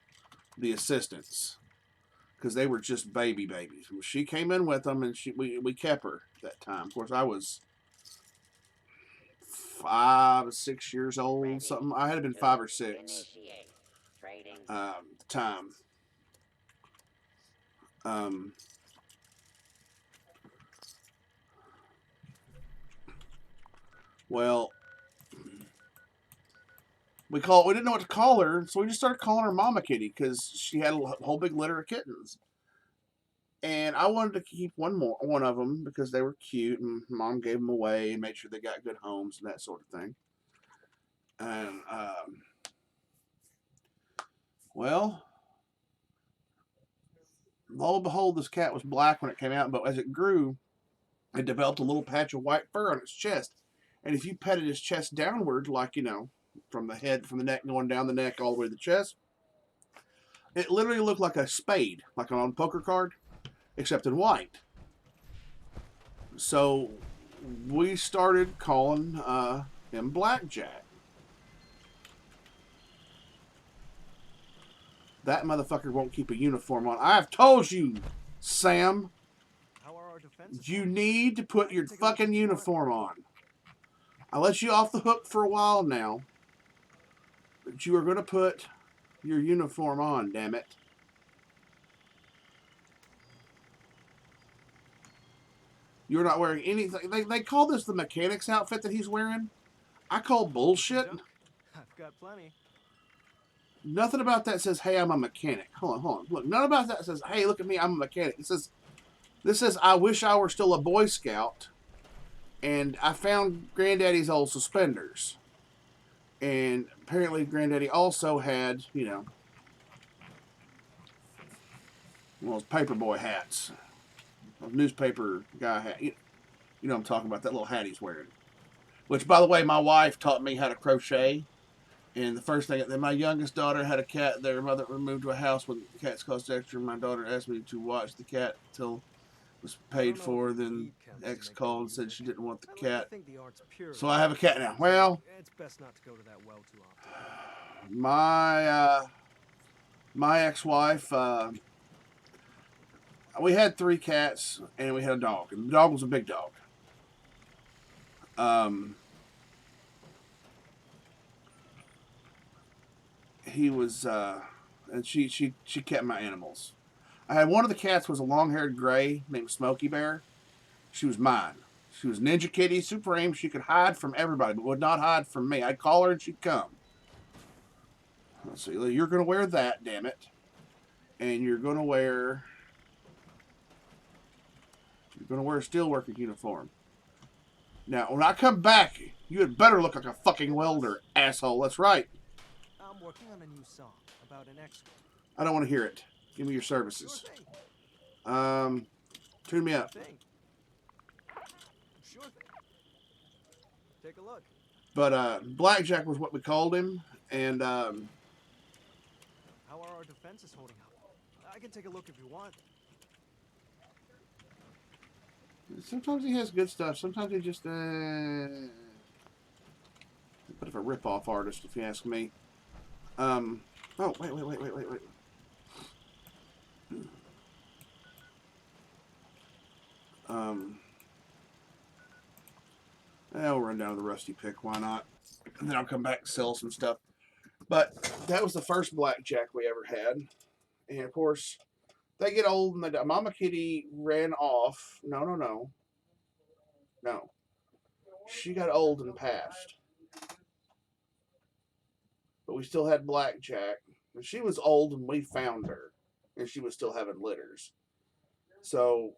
the assistance, because they were just babies. She came in with them, and we kept her that time. Of course, I was 5 or 6 years old, something. I had been 5 or 6 at the time. Well, we didn't know what to call her, so we just started calling her Mama Kitty, because she had a whole big litter of kittens. And I wanted to keep one of them because they were cute, and Mom gave them away and made sure they got good homes and that sort of thing. And well, lo and behold, this cat was black when it came out, but as it grew, it developed a little patch of white fur on its chest. And if you petted his chest downward, like, you know, from the neck going down the neck all the way to the chest, it literally looked like a spade, like on a poker card, except in white. So we started calling him Blackjack. That motherfucker won't keep a uniform on. I have told you, Sam, you need to put your fucking uniform on. I let you off the hook for a while now, but you are going to put your uniform on, damn it. You're not wearing anything. They call this the mechanic's outfit that he's wearing. I call bullshit. I've got plenty. Nothing about that says, hey, I'm a mechanic. Hold on. Look, none about that says, hey, look at me, I'm a mechanic. This says, I wish I were still a Boy Scout, and I found Granddaddy's old suspenders. And apparently Granddaddy also had, you know, one of those paperboy hats. Those newspaper guy hat. You know what I'm talking about, that little hat he's wearing. Which, by the way, my wife taught me how to crochet. And the first thing, my youngest daughter had a cat. Their mother moved to a house with cats cost extra. My daughter asked me to watch the cat until it was paid for. Then ex called and said she didn't want the cat. So I have a cat now. Well, It's best not to go to that well too often. my ex-wife, we had 3 cats and we had a dog. And the dog was a big dog. He was, and she kept my animals. I had one of the cats was a long-haired gray named Smokey Bear. She was mine. She was Ninja Kitty Supreme. She could hide from everybody, but would not hide from me. I'd call her and she'd come. Let's see. You're going to wear that, damn it. And you're going to wear a steelworker uniform. Now, when I come back, you had better look like a fucking welder, asshole. That's right. I'm working on a new song about an ex. I don't want to hear it. Give me your services. Sure thing. Tune me up. Sure thing. Take a look. But Blackjack was what we called him, and How are our defenses holding up? I can take a look if you want. sometimes he has good stuff. Sometimes he just a bit of a rip-off artist, if you ask me. Oh, wait. I'll run down to the Rusty Pick. Why not? And then I'll come back and sell some stuff. But that was the first Blackjack we ever had. And, of course, they get old and they die. Mama Kitty ran off. No. She got old and passed. But we still had Blackjack. And she was old when we found her. And she was still having litters. So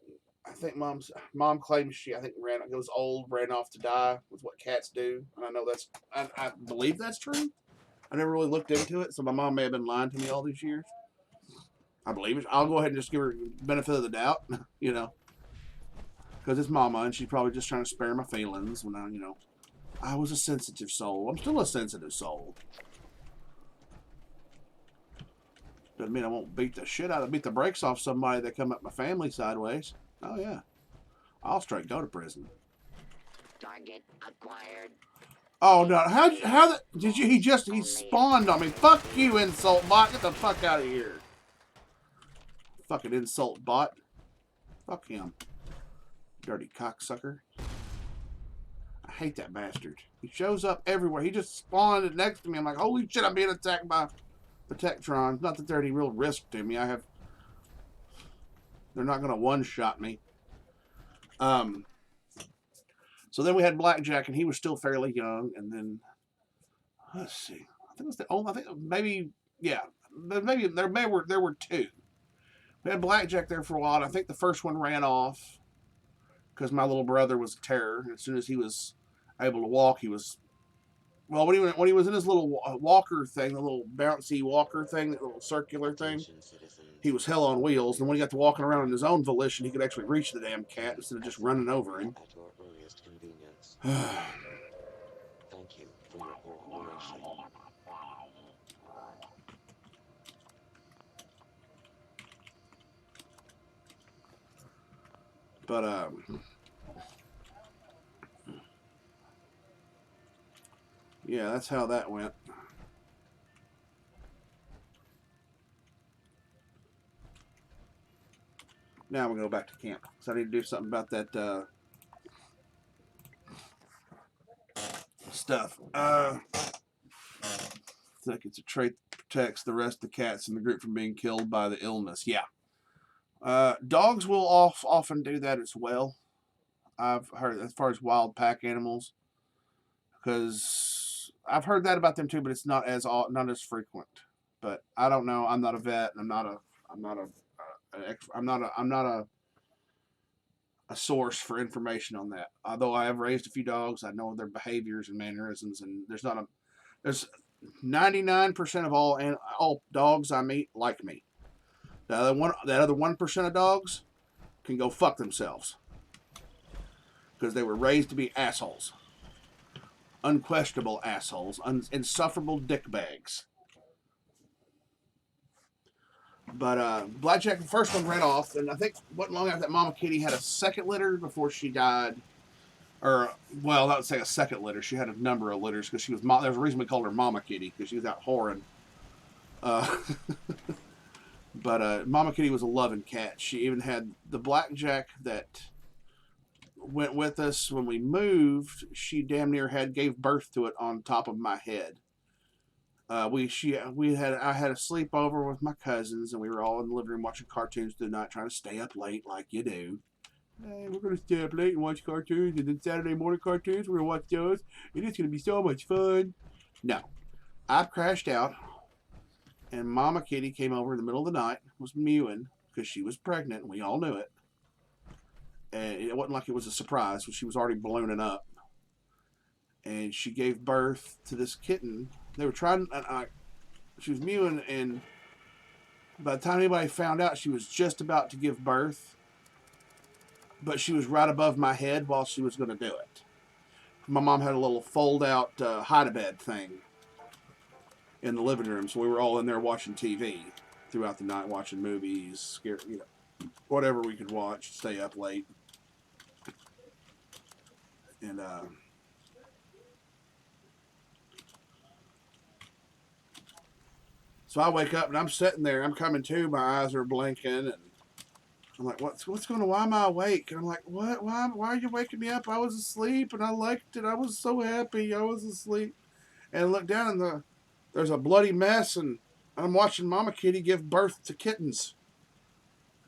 I think mom claims she was old, ran off to die with what cats do. And I know I believe that's true. I never really looked into it, so my mom may have been lying to me all these years. I believe it. I'll go ahead and just give her the benefit of the doubt, you know. Because it's mama, and she's probably just trying to spare my feelings when I was a sensitive soul. I'm still a sensitive soul. Doesn't mean I won't beat the brakes off somebody that come up my family sideways. Oh, yeah. I'll straight go to prison. Target acquired. Oh, no. He spawned on me. Fuck you, insult bot. Get the fuck out of here. Fucking insult bot. Fuck him. Dirty cocksucker. I hate that bastard. He shows up everywhere. He just spawned next to me. I'm like, holy shit, I'm being attacked by Protectrons. Not that they're any real risk to me. They're not going to one-shot me. So then we had Blackjack, and he was still fairly young. And then, let's see. I think it was there were two. We had Blackjack there for a while. I think the first one ran off because my little brother was a terror. As soon as he was able to walk, he was... Well, when he was in his little walker thing, the little bouncy walker thing, that little circular thing, he was hell on wheels. And when he got to walking around on his own volition, he could actually reach the damn cat instead of just running over him. At your earliest convenience. Thank you for your cooperation. But, yeah, that's how that went. Now I'm going to go back to camp. So I need to do something about that stuff. I think it's a trait that protects the rest of the cats in the group from being killed by the illness. Yeah. Dogs will often do that as well. I've heard, as far as wild pack animals. Because I've heard that about them too, but it's not as frequent. But I don't know. I'm not a vet. I'm not a source for information on that. Although I have raised a few dogs, I know their behaviors and mannerisms, and there's 99% of all dogs I meet like me. That other 1% of dogs can go fuck themselves because they were raised to be assholes. Unquestionable assholes, insufferable dickbags. But Blackjack, the first one ran off, and I think wasn't long after that Mama Kitty had a second litter before she died. Or, well, I would say a second litter. She had a number of litters because she was. There's a reason we called her Mama Kitty, because she was out whoring. But Mama Kitty was a loving cat. She even had the Blackjack that went with us when we moved. She damn near gave birth to it on top of my head. I had a sleepover with my cousins, and we were all in the living room watching cartoons through the night, trying to stay up late like you do. Hey, we're gonna stay up late and watch cartoons, and then Saturday morning cartoons, we're gonna watch those, and it's gonna be so much fun. No. I crashed out, and Mama Kitty came over in the middle of the night, was mewing, because she was pregnant, and we all knew it. And it wasn't like it was a surprise, she was already ballooning up. And she gave birth to this kitten. They were trying, she was mewing, and by the time anybody found out, she was just about to give birth. But she was right above my head while she was going to do it. My mom had a little fold-out hide-a-bed thing in the living room, so we were all in there watching TV throughout the night, watching movies, whatever we could watch, stay up late. And so I wake up and I'm sitting there, I'm coming to, my eyes are blinking, and I'm like, what's going on? Why am I awake? And I'm like, what? Why are you waking me up? I was asleep and I liked it. I was so happy I was asleep. And I look down and there's a bloody mess, and I'm watching Mama Kitty give birth to kittens.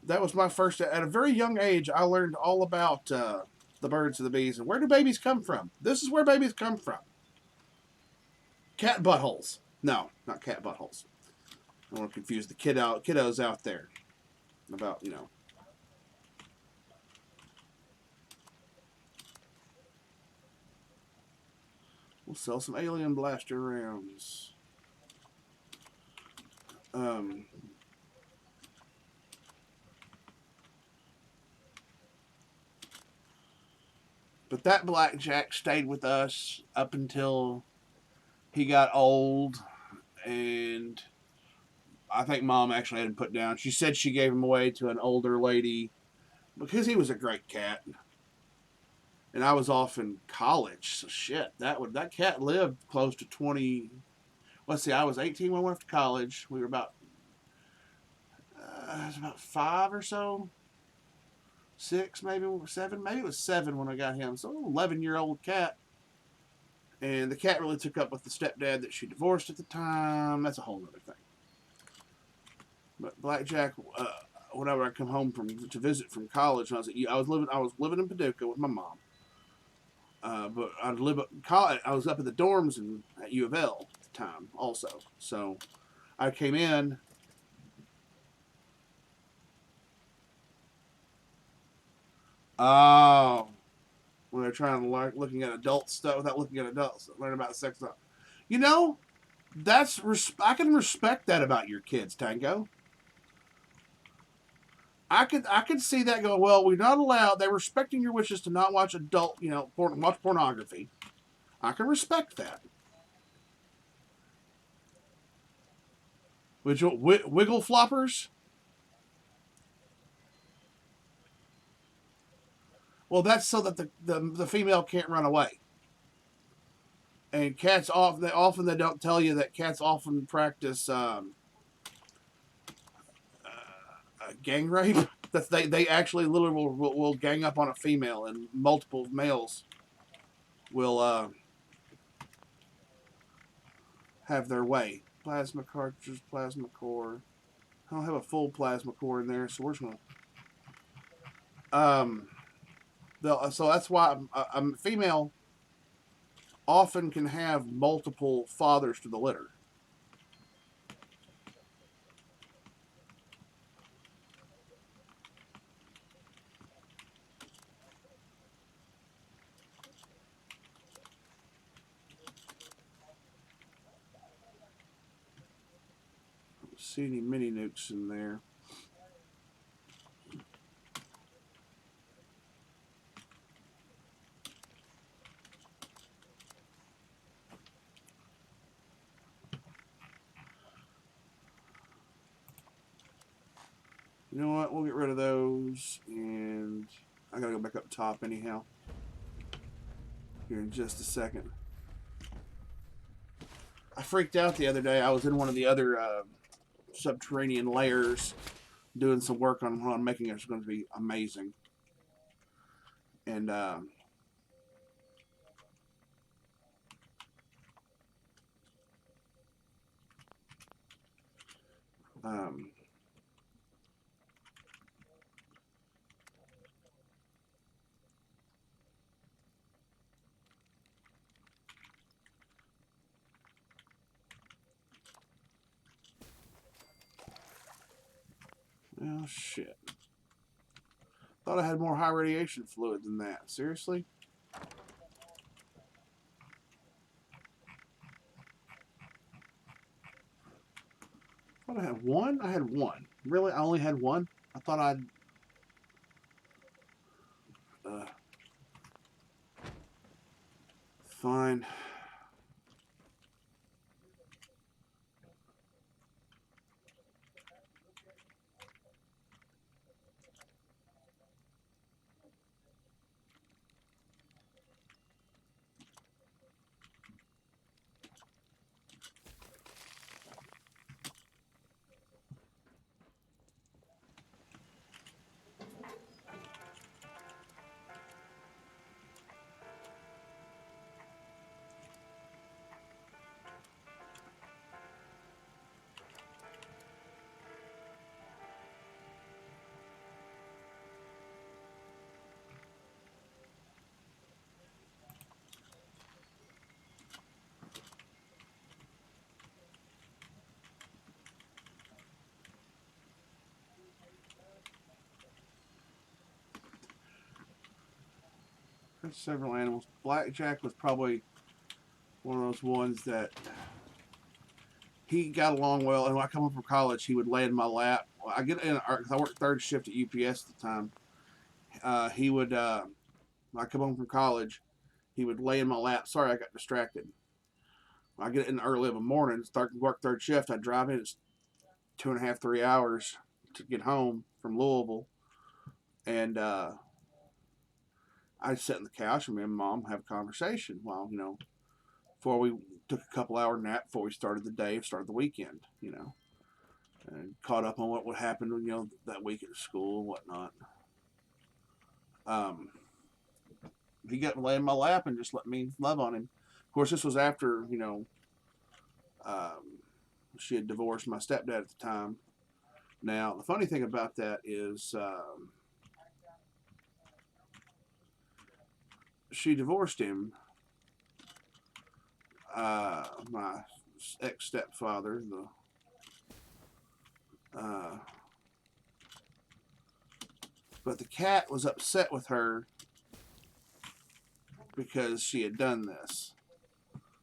That was my first, at a very young age, I learned all about the birds and the bees. And where do babies come from? This is where babies come from. Cat buttholes. No, not cat buttholes. I don't want to confuse the kiddos out there about, We'll sell some alien blaster rounds. But that blackjack stayed with us up until he got old, and I think Mom actually had him put down. She said she gave him away to an older lady because he was a great cat. And I was off in college, so shit. That cat lived close to 20. Let's see, I was 18 when I went off to college. We were about 5 or so, 6 maybe, 7. Maybe it was 7 when I got him. So 11-year-old cat. And the cat really took up with the stepdad that she divorced at the time. That's a whole other thing. But Blackjack, whenever I come home to visit from college, I was living in Paducah with my mom. But I was up at the dorms at U of L at the time also. So I came in. Oh, when they're trying to looking at adult stuff without looking at adults, learn about sex stuff. I can respect that about your kids, Tango. I could see that go, well, we're not allowed. They're respecting your wishes to not watch adult, watch pornography. I can respect that. Wiggle floppers? Well, that's so that the female can't run away. And cats they don't tell you that cats often practice gang rape. That they actually literally will gang up on a female, and multiple males will have their way. Plasma cartridge, plasma core. I don't have a full plasma core in there, so we're just gonna. So that's why a female often can have multiple fathers to the litter. Don't see any mini nukes in there. You know what? We'll get rid of those, and I gotta go back up top anyhow. Here in just a second. I freaked out the other day. I was in one of the other subterranean layers doing some work on making it. It's going to be amazing. And Oh, shit. Thought I had more high radiation fluid than that. Seriously? Thought I had one? I had one. Really? I only had one? I thought I'd... Fine. There's several animals. Blackjack was probably one of those ones that he got along well. And when I come home from college, he would lay in my lap. I get in because I worked third shift at UPS at the time. He would, when I come home from college, he would lay in my lap. Sorry, I got distracted. When I get in early in the morning, start to work third shift. I drive in. It's 2.5, 3 hours to get home from Louisville, and I'd sit on the couch and me and Mom have a conversation while, before we took a couple hour nap before we started the day, started the weekend, and caught up on what would happen, that week at school and whatnot. He got to lay in my lap and just let me love on him. Of course, this was after, she had divorced my stepdad at the time. Now, the funny thing about that is she divorced him, my ex-stepfather, but the cat was upset with her because she had done this.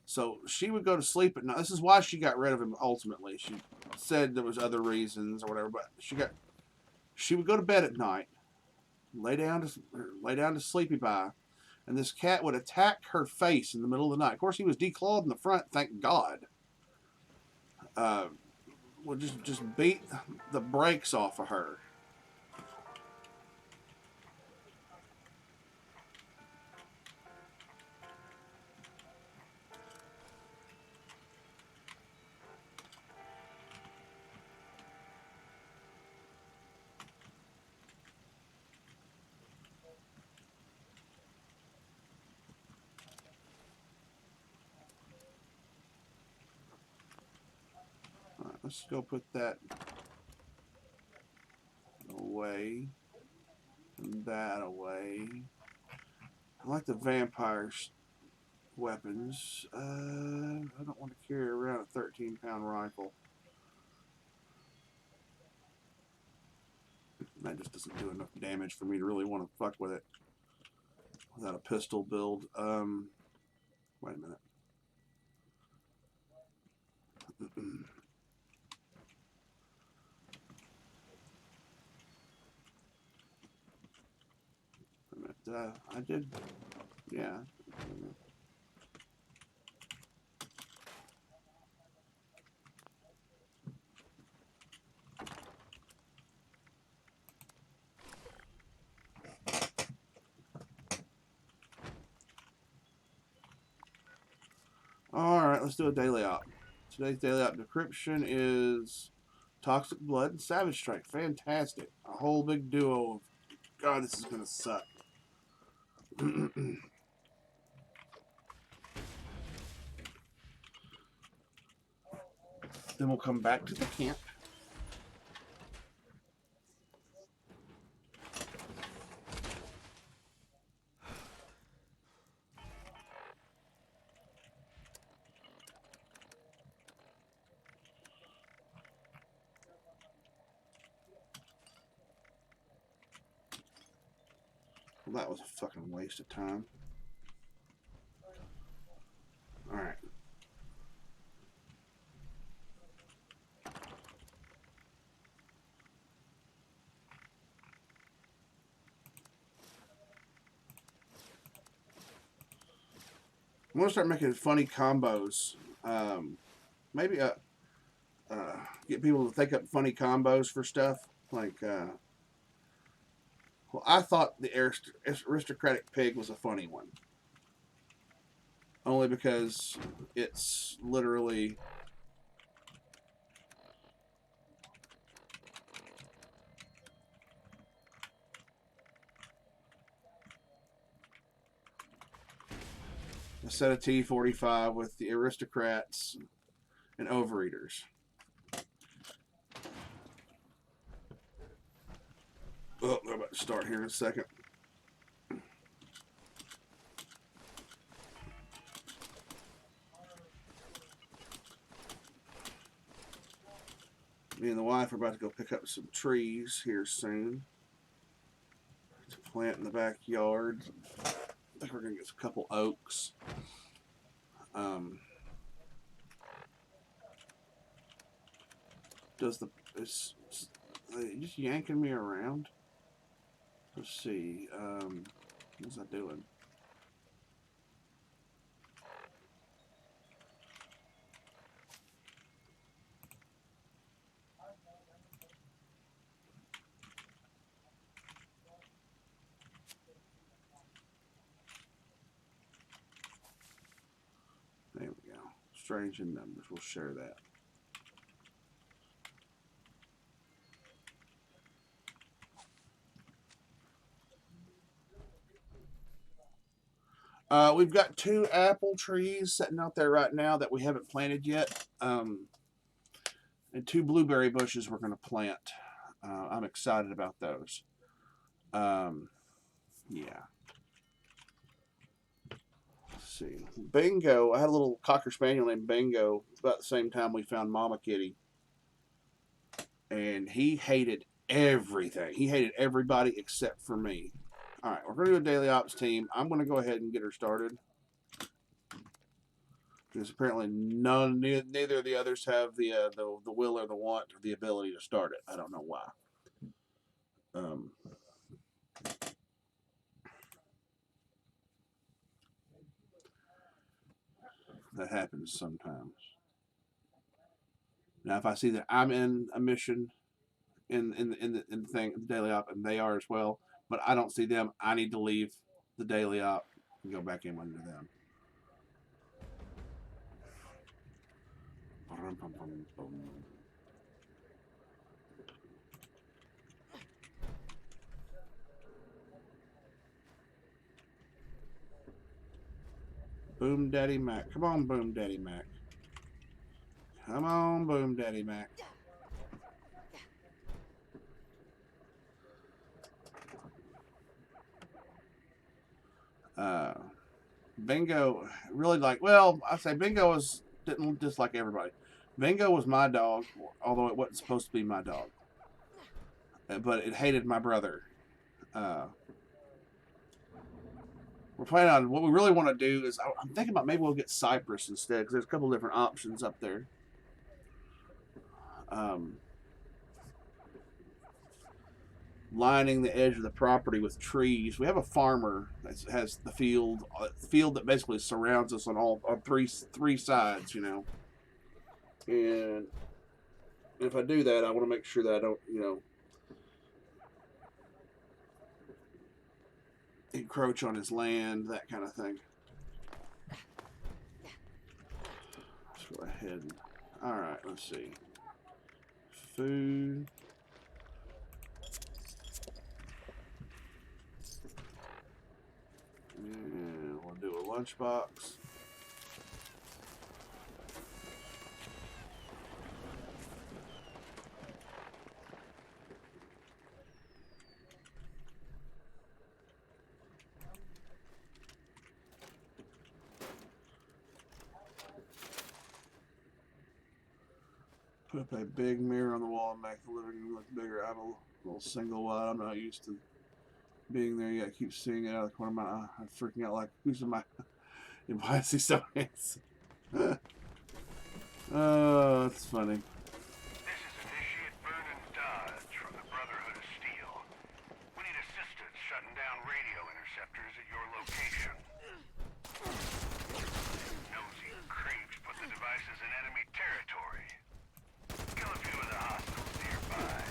So she would go to sleep at night. This is why she got rid of him ultimately. She said there was other reasons or whatever, but she would go to bed at night, lay down to sleepy by, and this cat would attack her face in the middle of the night. Of course, he was declawed in the front, thank God. Would just beat the brakes off of her. Let's go put that away and that away. I like the vampire's weapons. I don't want to carry around a 13-pound rifle. That just doesn't do enough damage for me to really want to fuck with it without a pistol build. Wait a minute. I did, yeah. All right, let's do a daily op. Today's daily op decryption is Toxic Blood and Savage Strike. Fantastic. A whole big duo of, God, this is going to suck. Then we'll come back to the camp. Well, that was a fucking waste of time. Alright. I'm gonna start making funny combos. Maybe get people to think up funny combos for stuff. Like, well, I thought the aristocratic pig was a funny one. Only because it's literally a set of T45 with the aristocrats and overeaters. Oh, I'm about to start here in a second. Me and the wife are about to go pick up some trees here soon to plant in the backyard. I think we're gonna get a couple oaks. Is just yanking me around? Let's see. What's that doing? There we go. Strange in numbers. We'll share that. We've got 2 apple trees sitting out there right now that we haven't planted yet. And 2 blueberry bushes we're going to plant. I'm excited about those. Yeah. Let's see. Bingo. I had a little Cocker Spaniel named Bingo about the same time we found Mama Kitty. And he hated everything. He hated everybody except for me. All right, we're going to do a daily ops team. I'm going to go ahead and get her started. Because apparently neither of the others have the will or the want or the ability to start it. I don't know why. That happens sometimes. Now, if I see that I'm in a mission in the thing, the daily op, and they are as well, but I don't see them, I need to leave the daily op and go back in under them. Boom Daddy Mac. Come on, Boom Daddy Mac. Come on, Boom Daddy Mac. Bingo really well, I say Bingo didn't dislike everybody. Bingo was my dog, although it wasn't supposed to be my dog. But it hated my brother. We're planning on, what we really want to do is, I'm thinking about maybe we'll get Cypress instead, because there's a couple different options up there. Lining the edge of the property with trees. We have a farmer that has the field that basically surrounds us on three sides, you know. And if I do that, I want to make sure that I don't, you know, encroach on his land, that kind of thing. Let's go ahead and, all right, let's see. Food. And we'll do a lunchbox. Put up a big mirror on the wall and make the living room look bigger. I have a little single wide. I'm not used to being there yet. I keep seeing it out of the corner of my eye. I'm freaking out like, who's in my... If I see something else. Oh, that's funny. This is Initiate Vernon Dodge from the Brotherhood of Steel. We need assistance shutting down radio interceptors at your location. Nosy creeps put the devices in enemy territory. Kill a few of the hostiles nearby.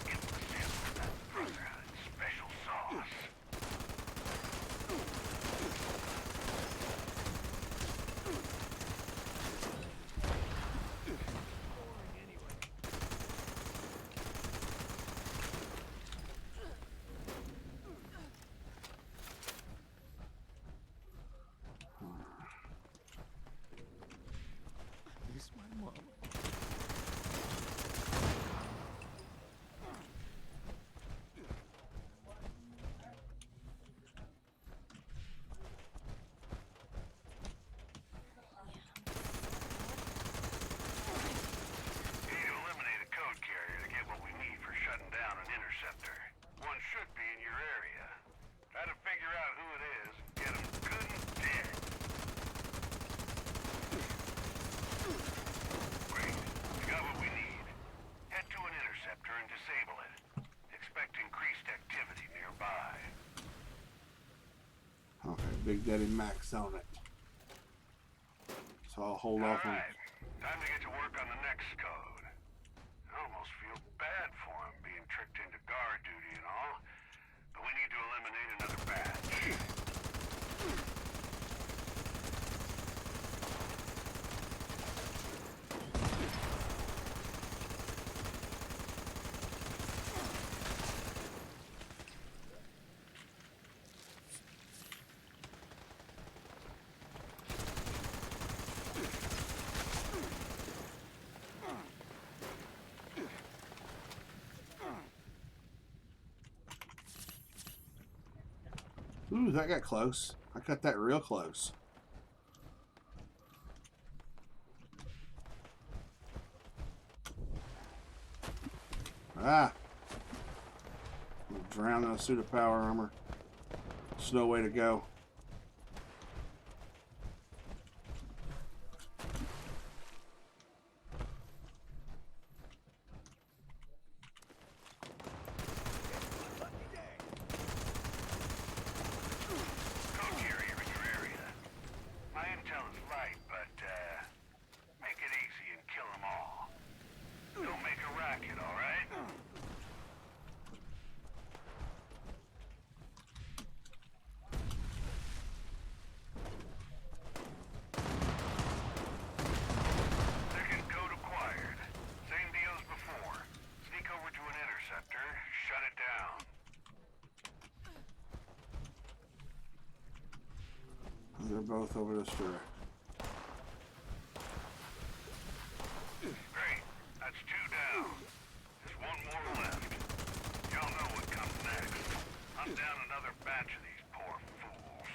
Give them a sample of that Brotherhood special sauce. Miss my mom. You need to eliminate a code carrier to get what we need for shutting down an interceptor. One should be in your area. Try to figure out who it is and get them good and dead. Great. We got what we need. Head to an interceptor and disable it. Expect increased activity nearby. Okay, Big Daddy Max on it. So I'll hold off on... Alright. Time to get to work on the next code. I almost feel bad for him being tricked into guard duty and all. But we need to eliminate another batch. Ooh, that got close. I cut that real close. Ah! I'm drowning in a suit of power armor. There's no way to go. Code carrier in your area. My intel is light, but, make it easy and kill them all. Don't make a racket, alright? Second code acquired. Same deal as before. Sneak over to an interceptor, shut it down. They're both over this direction. Great. That's two down. There's one more left. Y'all know what comes next. I'm down another batch of these poor fools.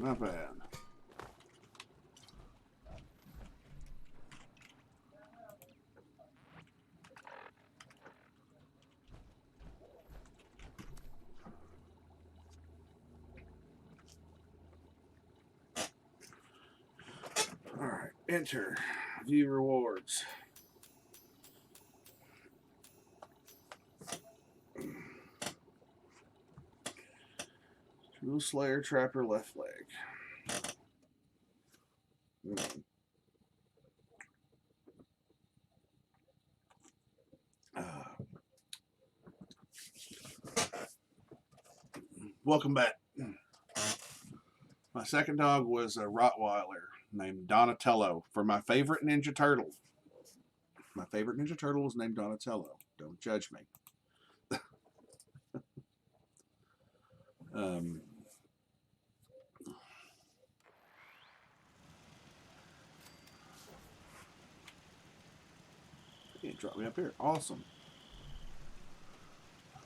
Not bad. All right, enter. View rewards. Tool Slayer, Trapper, left leg. Welcome back. My second dog was a Rottweiler named Donatello for my favorite Ninja Turtle. My favorite Ninja Turtle was named Donatello. Don't judge me. It dropped me up here. Awesome.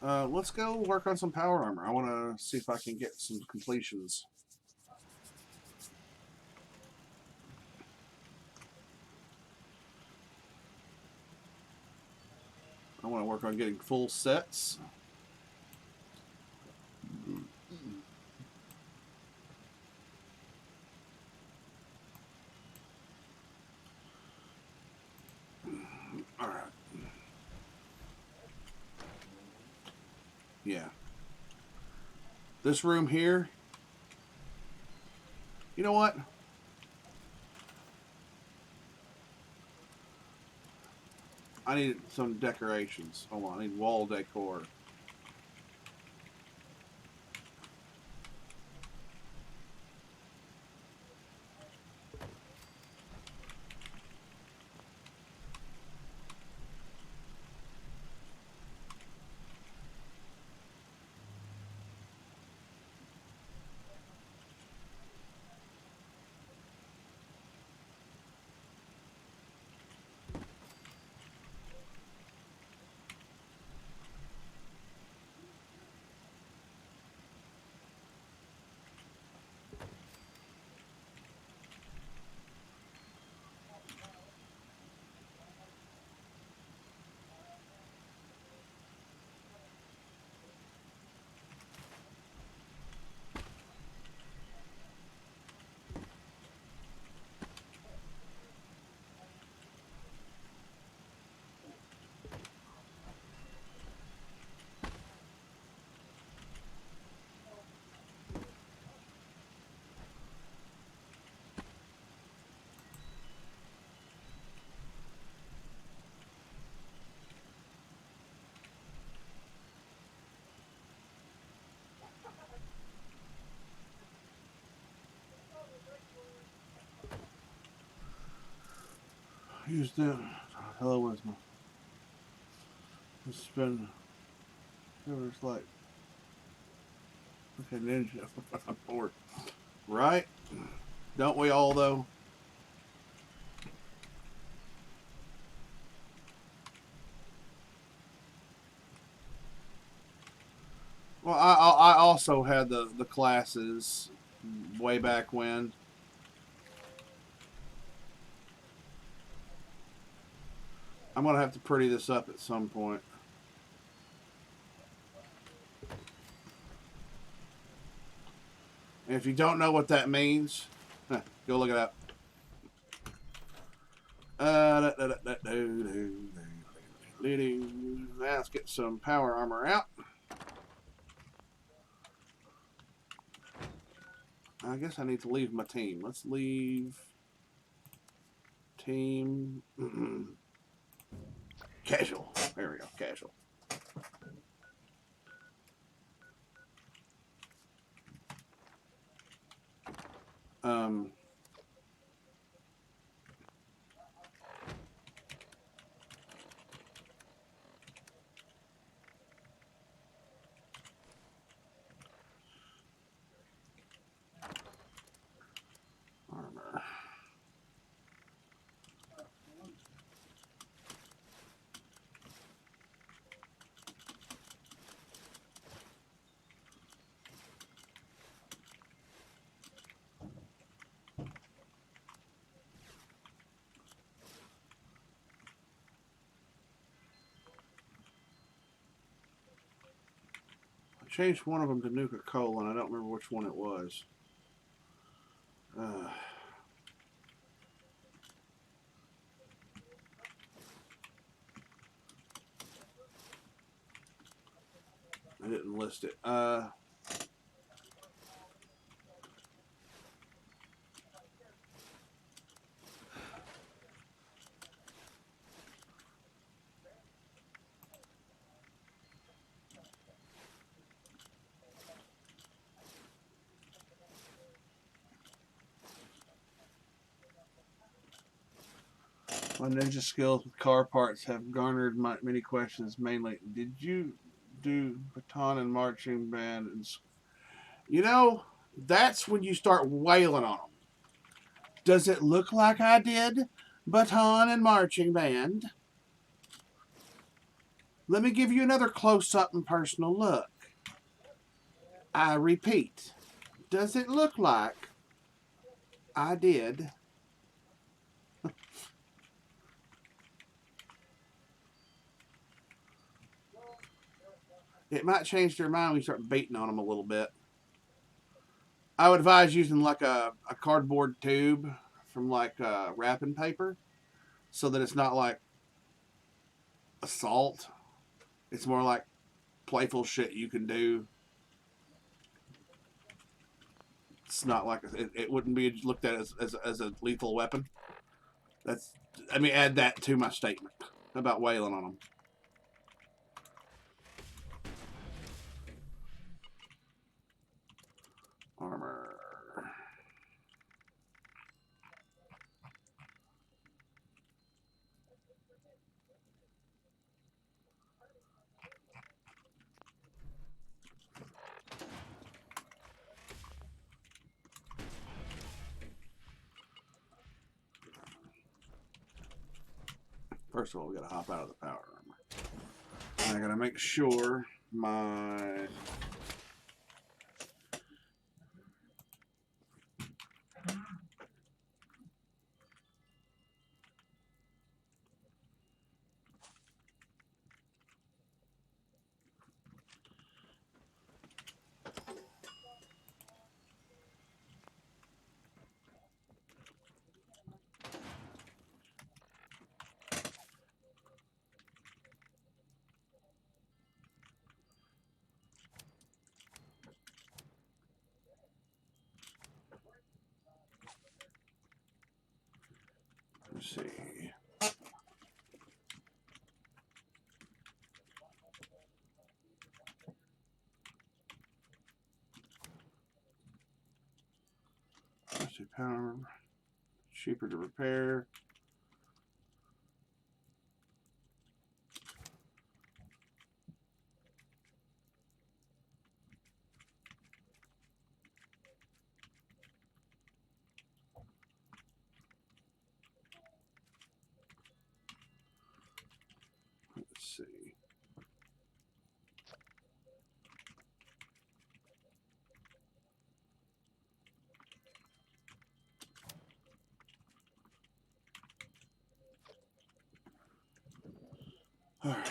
Let's go work on some power armor. I want to see if I can get some completions. I want to work on getting full sets. All right. Yeah. This room here. You know what? I need some decorations. Hold on, I need wall decor. Use the hello, where's my? This has been. It's like. Okay, Ninja. I'm bored. Right? Don't we all though? Well, I also had the classes way back when. I'm going to have to pretty this up at some point. And if you don't know what that means, go look it up. Let's get some power armor out. I guess I need to leave my team. Let's leave team. Casual. There we go. Casual. Armor. changed one of them to Nuka-Cola, and I don't remember which one it was. I didn't list it. My ninja skills with car parts have garnered many questions. Mainly, did you do baton and marching band? And you know, that's when you start wailing on them. Does it look like I did baton and marching band? Let me give you another close-up and personal look. I repeat, does it look like I did? It might change their mind when you start beating on them a little bit. I would advise using like a cardboard tube from like wrapping paper so that it's not like assault. It's more like playful shit you can do. It's not like it wouldn't be looked at as a lethal weapon. Let me add that to my statement about wailing on them. Armor. First of all, we gotta hop out of the power armor. And I gotta make sure my let's see. Let's see, power, cheaper to repair. Let's see. All right.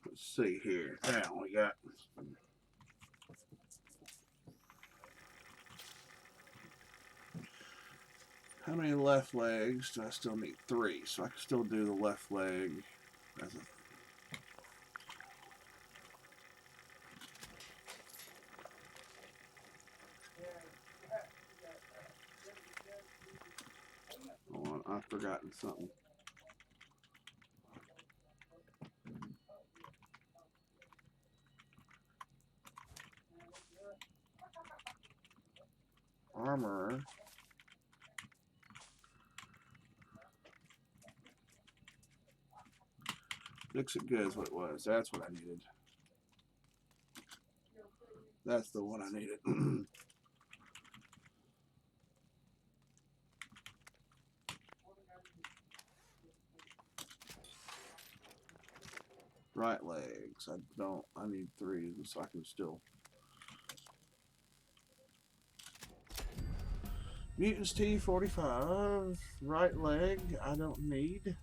Let's see here. Now we got how many left legs do I still need? 3, so I can still do the left leg as a hold on, I've forgotten something. Armor. Fix it good is what it was. That's what I needed. That's the one I needed. Right legs. I need 3 so I can still Mutants T45. Right leg, I don't need.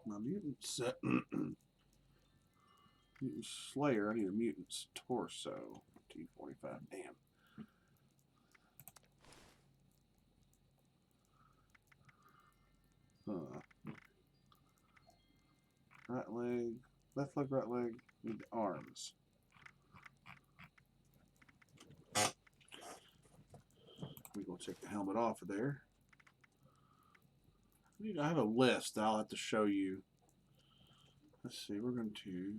My mutant set. Mutant Slayer. I need a mutant's torso. T45. Damn. Right leg. Left leg, right leg. Need the arms. We're going to take the helmet off of there. I have a list that I'll have to show you. Let's see. We're going to...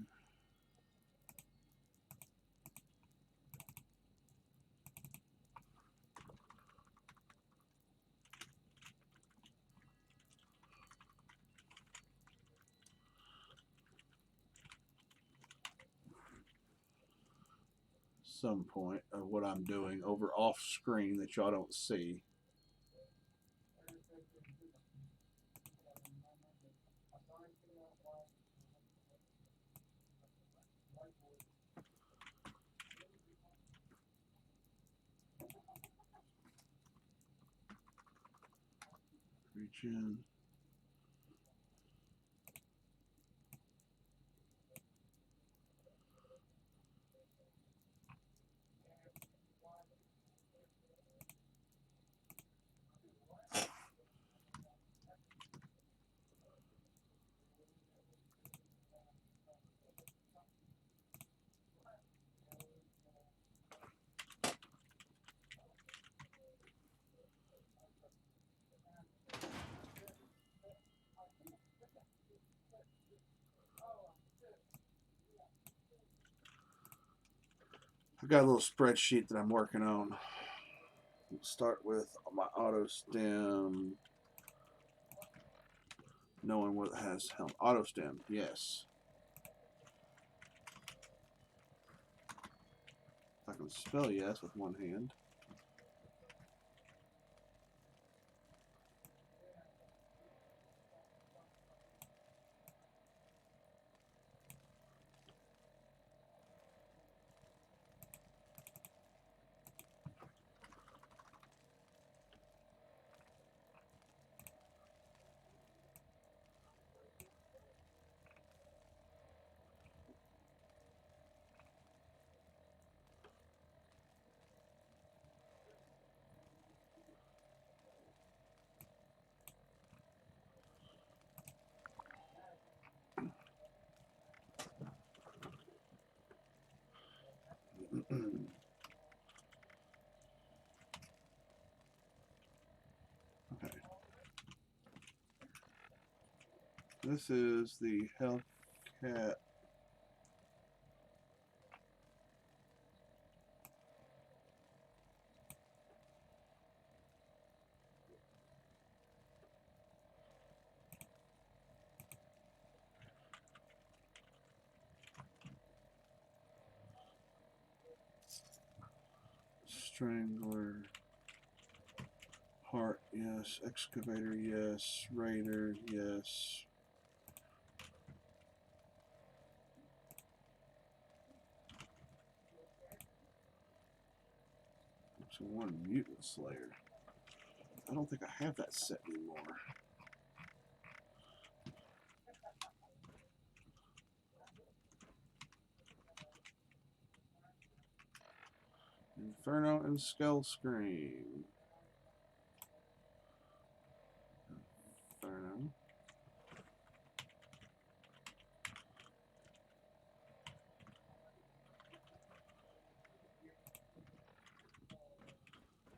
some point of what I'm doing over off screen that y'all don't see. Reach in. I've got a little spreadsheet that I'm working on. We'll start with my auto stem. Knowing what has help. Auto stem, yes. I can spell yes with one hand. Okay. This is the Hellcat. Strangler. Heart, yes. Excavator, yes. Raider, yes. So one Mutant Slayer. I don't think I have that set anymore. Inferno and Skull Scream. Inferno.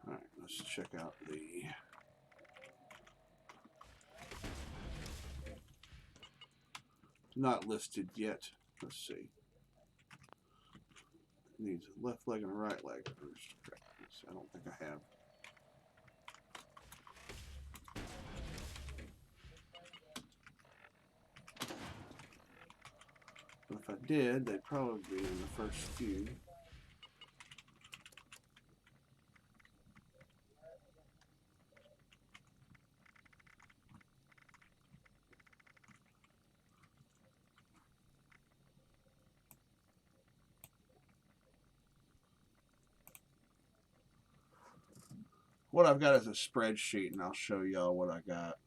Alright, let's check out the... Not listed yet. Let's see. needs a left leg and a right leg. I don't think I have. But if I did, they'd probably be in the first few. What I've got is a spreadsheet, and I'll show y'all what I got.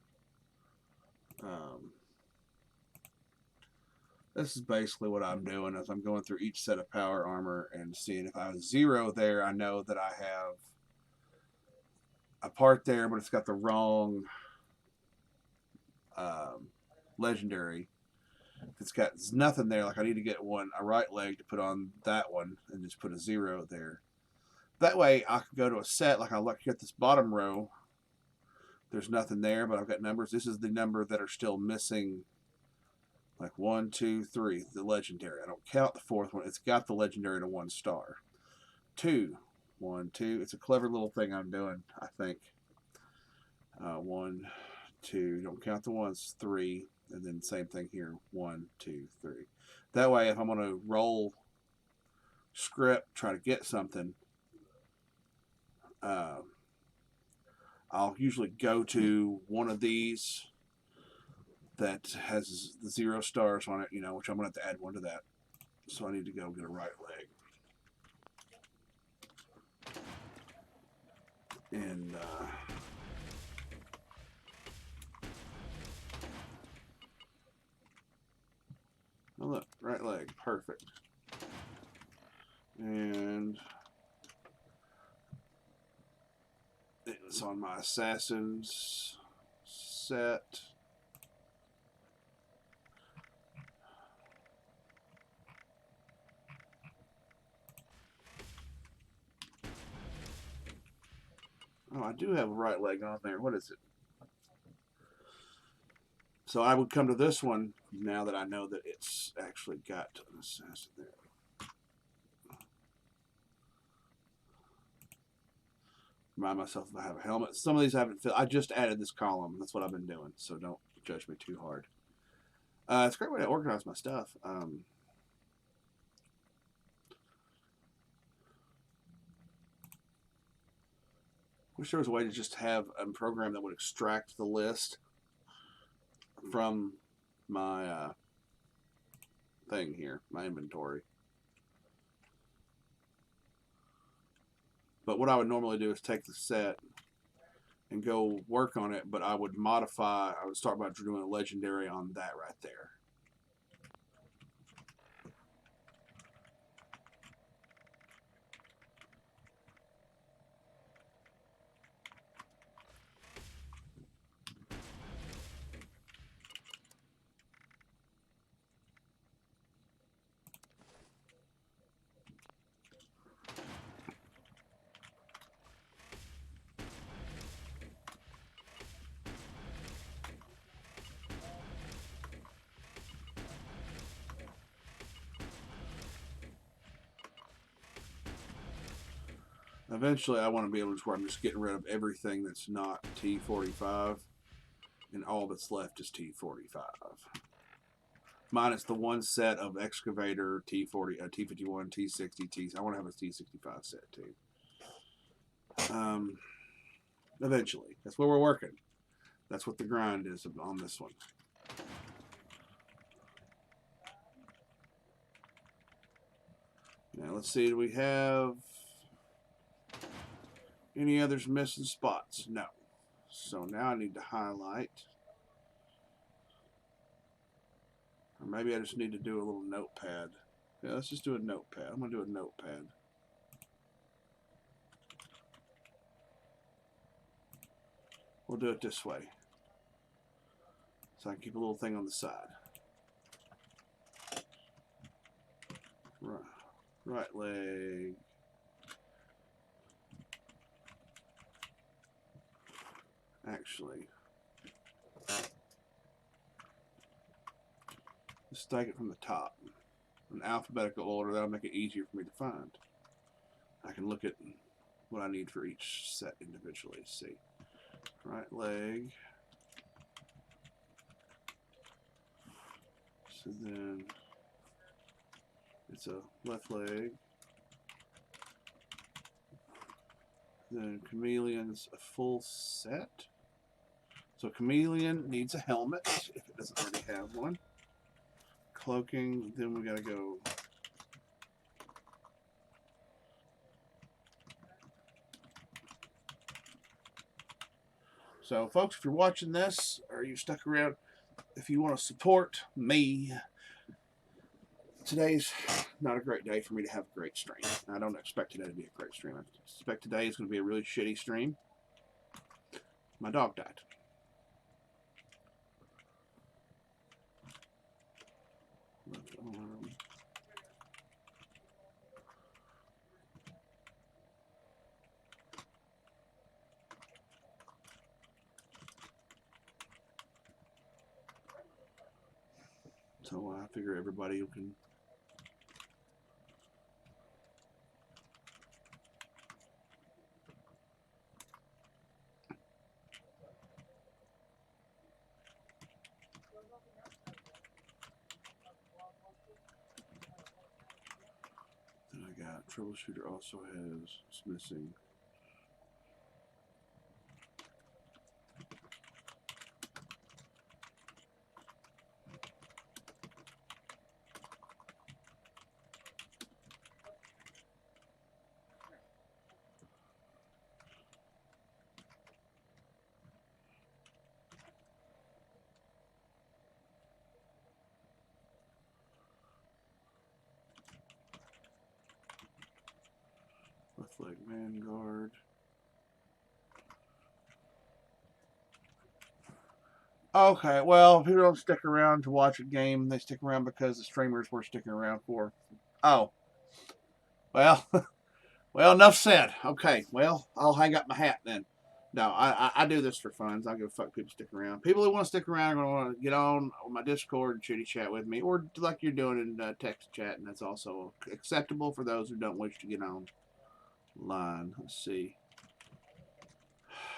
This is basically what I'm doing as I'm going through each set of power armor and seeing if I have 0 there, I know that I have a part there, but it's got the wrong legendary. If it's got nothing there, like I need to get a right leg to put on that one and just put a 0 there. That way I can go to a set, like I look at this bottom row, there's nothing there, but I've got numbers. This is the number that are still missing, like 1, 2, 3, the legendary. I don't count the 4th one. It's got the legendary to 1 star. 2, 1, 2. It's a clever little thing I'm doing, I think. 1, 2. Don't count the ones. 3, and then same thing here. 1, 2, 3. That way, if I'm going to roll script, try to get something, I'll usually go to one of these that has the 0 stars on it, you know, which I'm going to have to add 1 to that. So I need to go get a right leg. And oh look, right leg, perfect. And it's on my assassins set. Oh, I do have a right leg on there. What is it? So I would come to this one now that I know that it's actually got an assassin there. Remind myself if I have a helmet. Some of these I haven't filled. I just added this column. That's what I've been doing. So don't judge me too hard. It's a great way to organize my stuff. Wish there was a way to just have a program that would extract the list from my thing here, my inventory. But what I would normally do is take the set and go work on it, but I would modify, I would start by doing a legendary on that right there. Eventually, I want to be able to where I'm just getting rid of everything that's not T45, and all that's left is T45. Minus the one set of excavator T40, T51, T60, T. I want to have a T65 set too. Eventually, that's where we're working. That's what the grind is on this one. Now let's see. Do we have any others missing spots? No. So now I need to highlight. Or maybe I just need to do a little notepad. Yeah, let's just do a notepad. I'm going to do a notepad. We'll do it this way. So I can keep a little thing on the side. Right leg. Actually, let's take it from the top. in alphabetical order. That'll make it easier for me to find. I can look at what I need for each set individually. See, right leg. So then it's a left leg. Then Chameleon's a full set. So Chameleon needs a helmet if it doesn't already have one. Cloaking, then we gotta go. So folks, if you're watching this or you stuck around, if you want to support me, today's not a great day for me to have a great stream. I don't expect today to be a great stream. I expect today is going to be a really shitty stream. My dog died. So I figure everybody who can. Then I got Troubleshooter also has, it's missing. Left leg Vanguard. Okay, well, people don't stick around to watch a game. They stick around because the streamers were sticking around for. Oh. Well, well, enough said. Okay, well, I'll hang up my hat then. No, I do this for fun. I don't give a fuck people stick around. People who want to stick around are going to want to get on my Discord and chitty chat with me, or like you're doing in text chat, and that's also acceptable for those who don't wish to get on line. Let's see.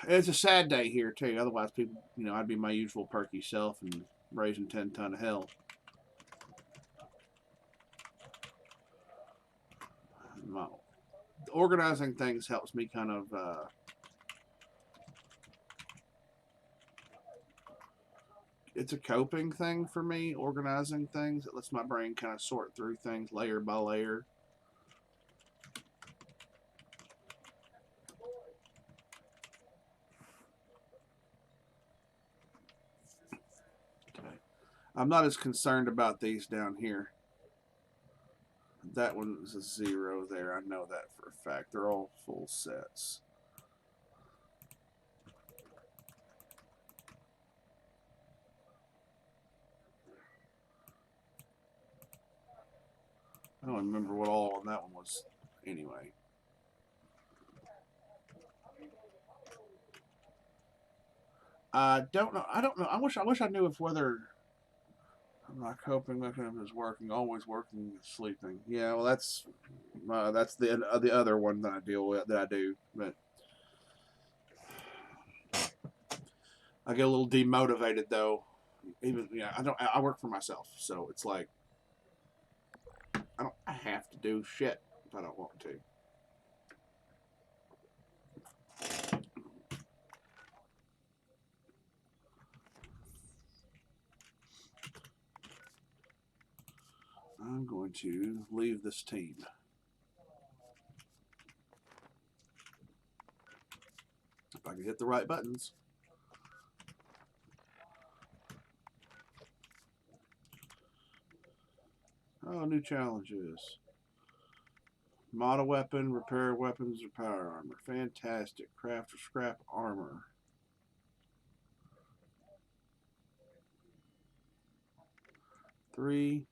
It's a sad day here too. Otherwise, people, I'd be my usual perky self and raising 10 ton of hell. Organizing things helps me kind of. It's a coping thing for me. Organizing things, it lets my brain kind of sort through things layer by layer. I'm not as concerned about these down here. That one is a 0 there. I know that for a fact. They're all full sets. I don't remember what all on that one was anyway. I don't know. I wish I knew if whether my coping mechanism is working. Always working, sleeping. Yeah, well, that's the other one that I deal with, that I do. But I get a little demotivated though. Even I work for myself, so it's like I have to do shit if I don't want to. I'm going to leave this team. If I can hit the right buttons. Oh, new challenges. Model weapon, repair weapons, or power armor. Fantastic. Craft or scrap armor. Three.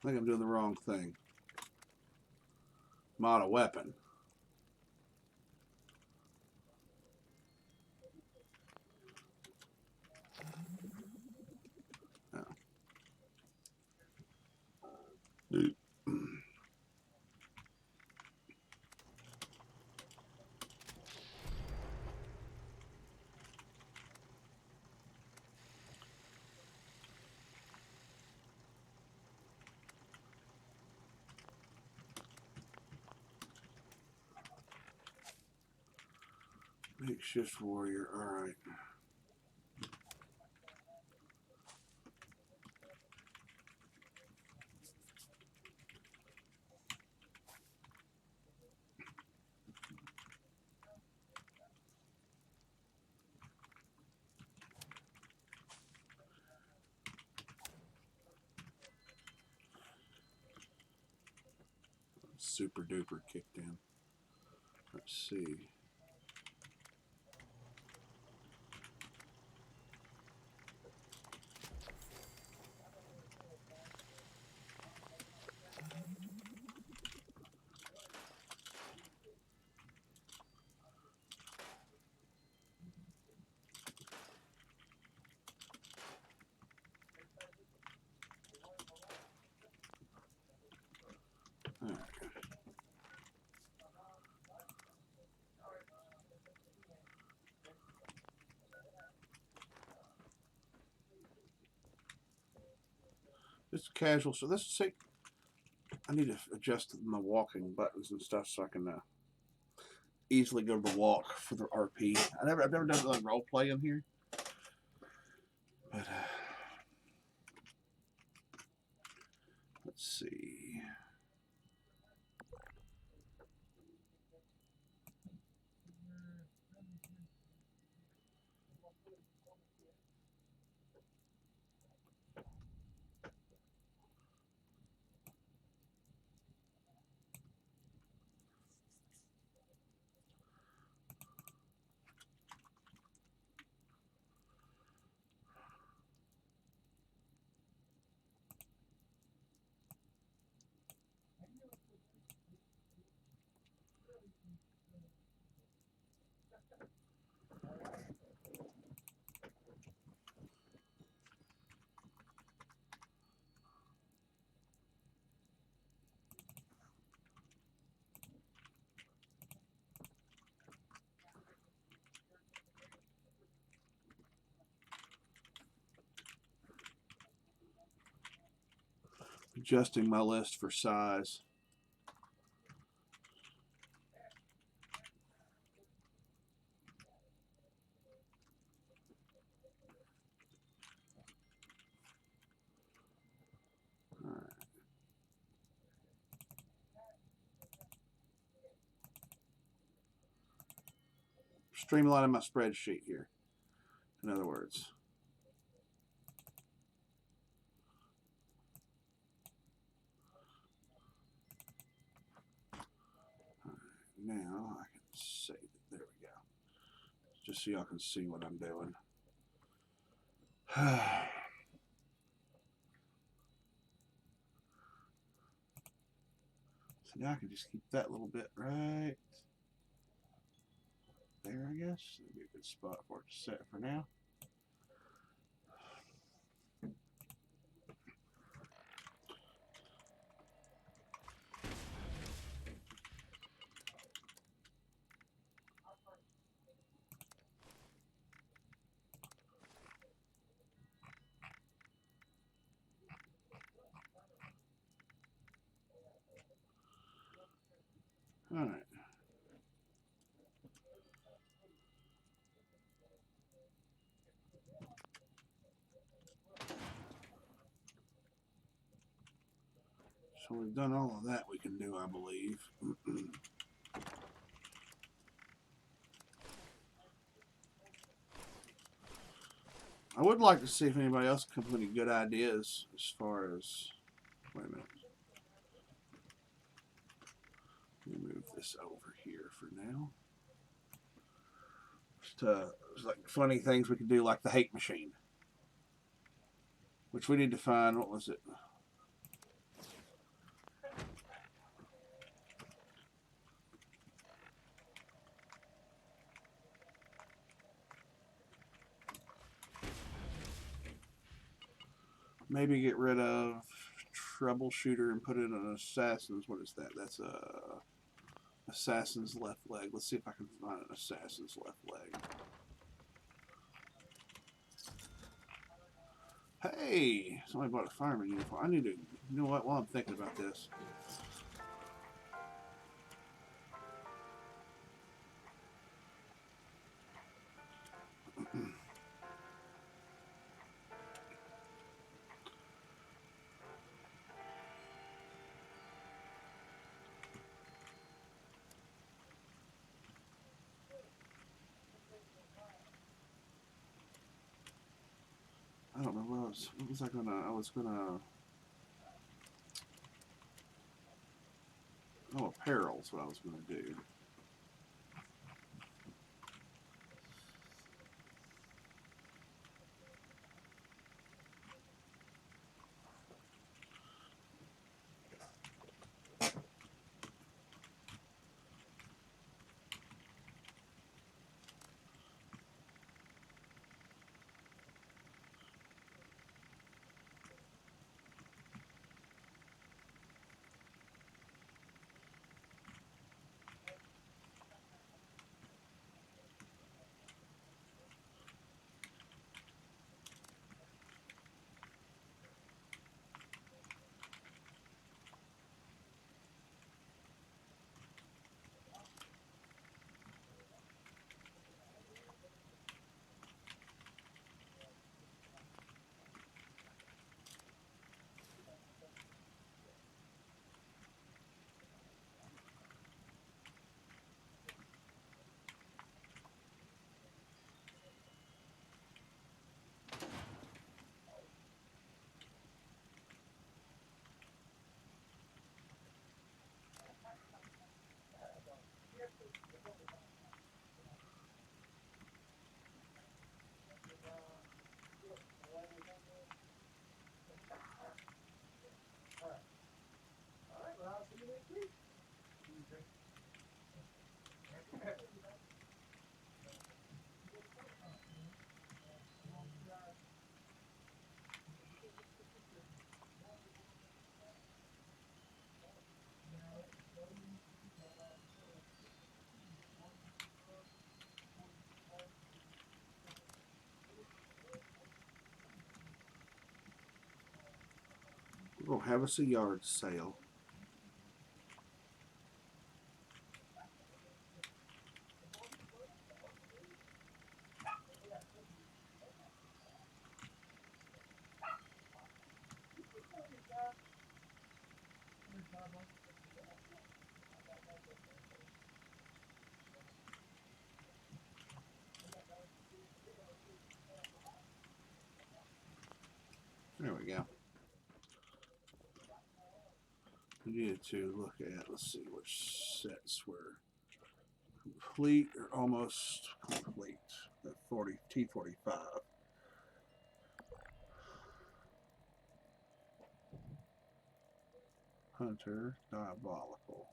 I think I'm doing the wrong thing. Mod a weapon. Oh. Dude. Makeshift warrior. All right. Super duper kicked in. Let's see. Okay. It's casual, so let's say I need to adjust my walking buttons and stuff so I can easily go to the walk for the RP. I've never done like role play in here, but let's see. Adjusting my list for size. All right. Streamlining my spreadsheet here. In other words. Now I can save it. There we go. Just so y'all can see what I'm doing. So now I can just keep that little bit right there, I guess. That'd be a good spot for it to set for now. All right. So we've done all of that we can do, I believe. I would like to see if anybody else comes with any good ideas as far as... Wait a minute. Let me move this over here for now. Just like funny things we could do, like the hate machine. Which we need to find, what was it? Maybe get rid of troubleshooter and put it in an assassin's. What is that? That's a assassin's left leg. Let's see if I can find an assassin's left leg. Hey, somebody bought a fireman uniform. I need to, you know what, while I'm thinking about this. I don't know what was I gonna, oh, apparel's what I was gonna do. We're gonna have us a yard sale. There we go. We needed to look at, let's see which sets were complete or almost complete. The 40 T45. Hunter, diabolical.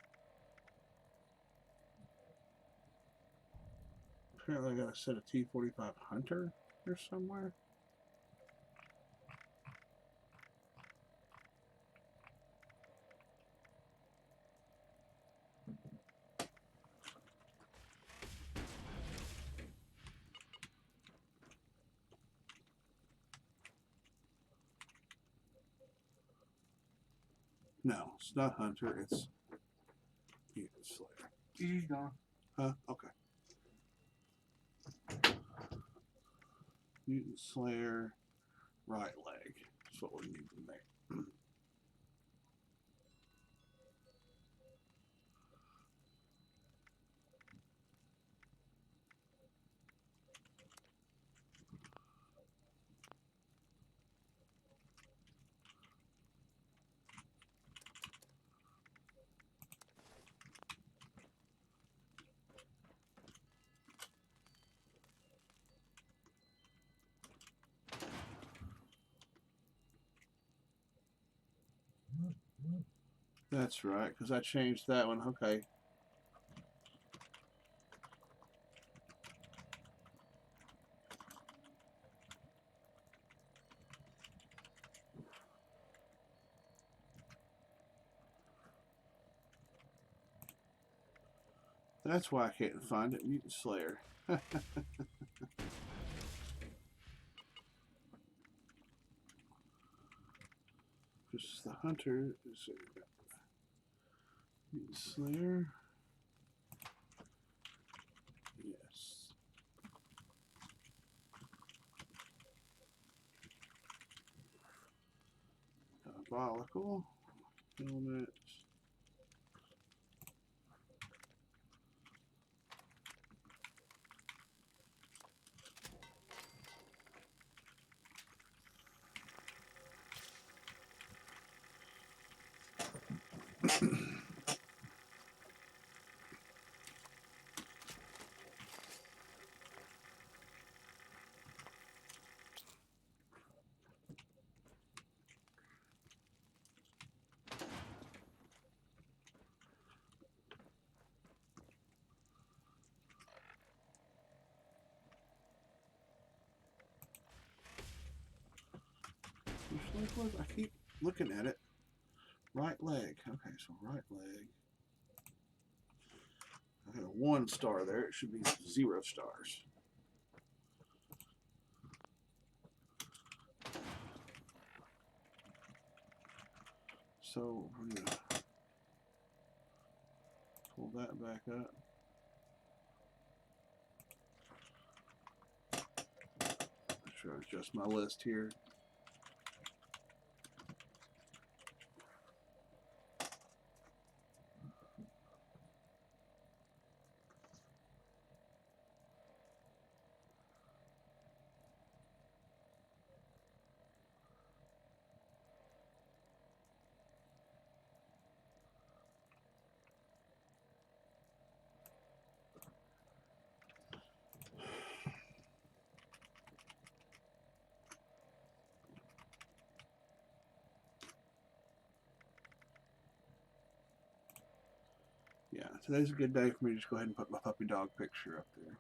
Apparently I got a set of T45 Hunter here somewhere. No, it's not Hunter, it's Mutant Slayer. He's gone. Huh? Okay. Mutant Slayer, right leg. That's what we need to make. That's right, because I changed that one. Okay. That's why I can't find it. Mutant Slayer. Just the hunter. Mutant Slayer. Yes. Diabolical. Helmet. Which leg was? I keep looking at it. Right leg. Okay, so right leg. I had a 1 star there. It should be 0 stars. So we're gonna pull that back up. Make sure I adjust my list here. Yeah, today's a good day for me to just go ahead and put my puppy dog picture up there.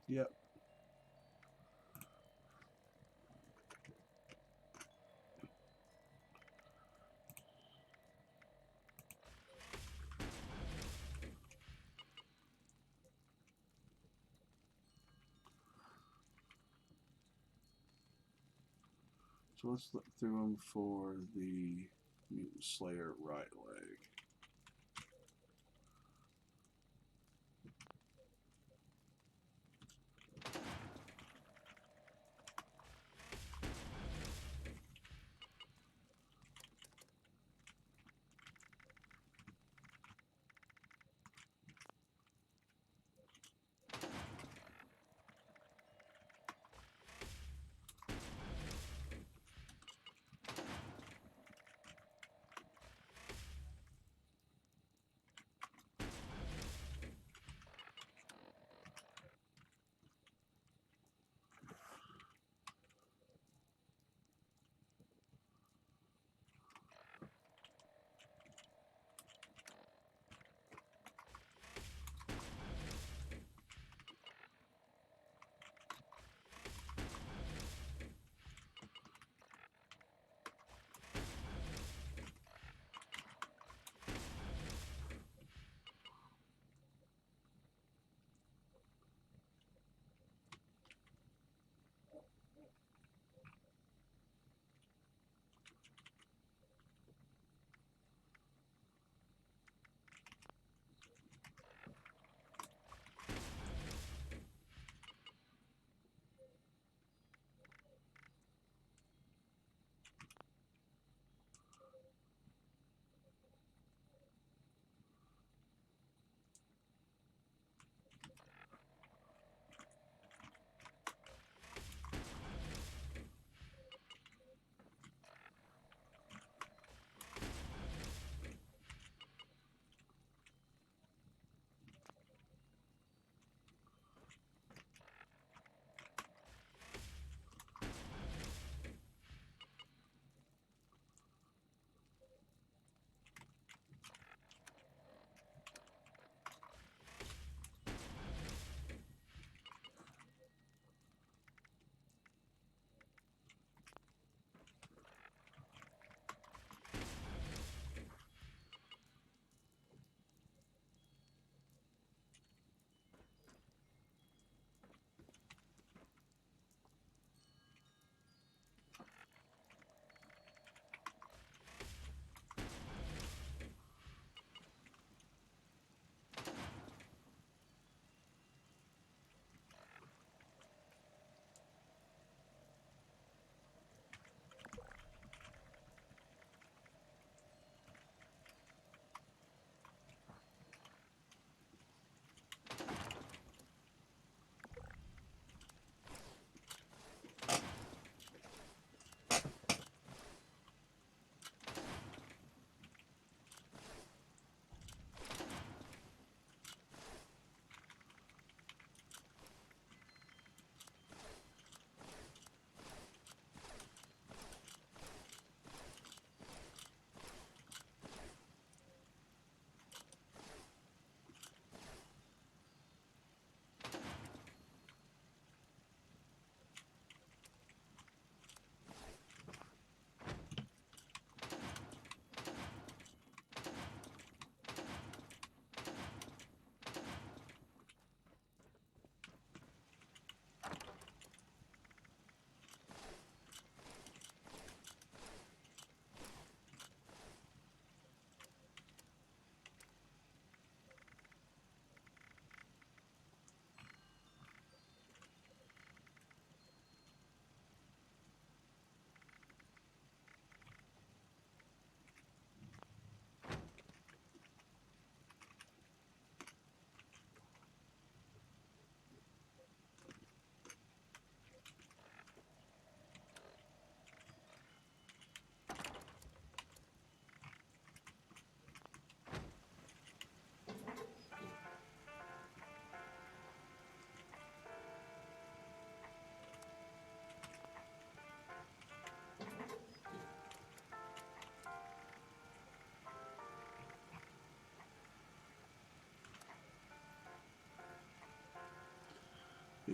Yep. So let's look through them for the Mutant Slayer right leg.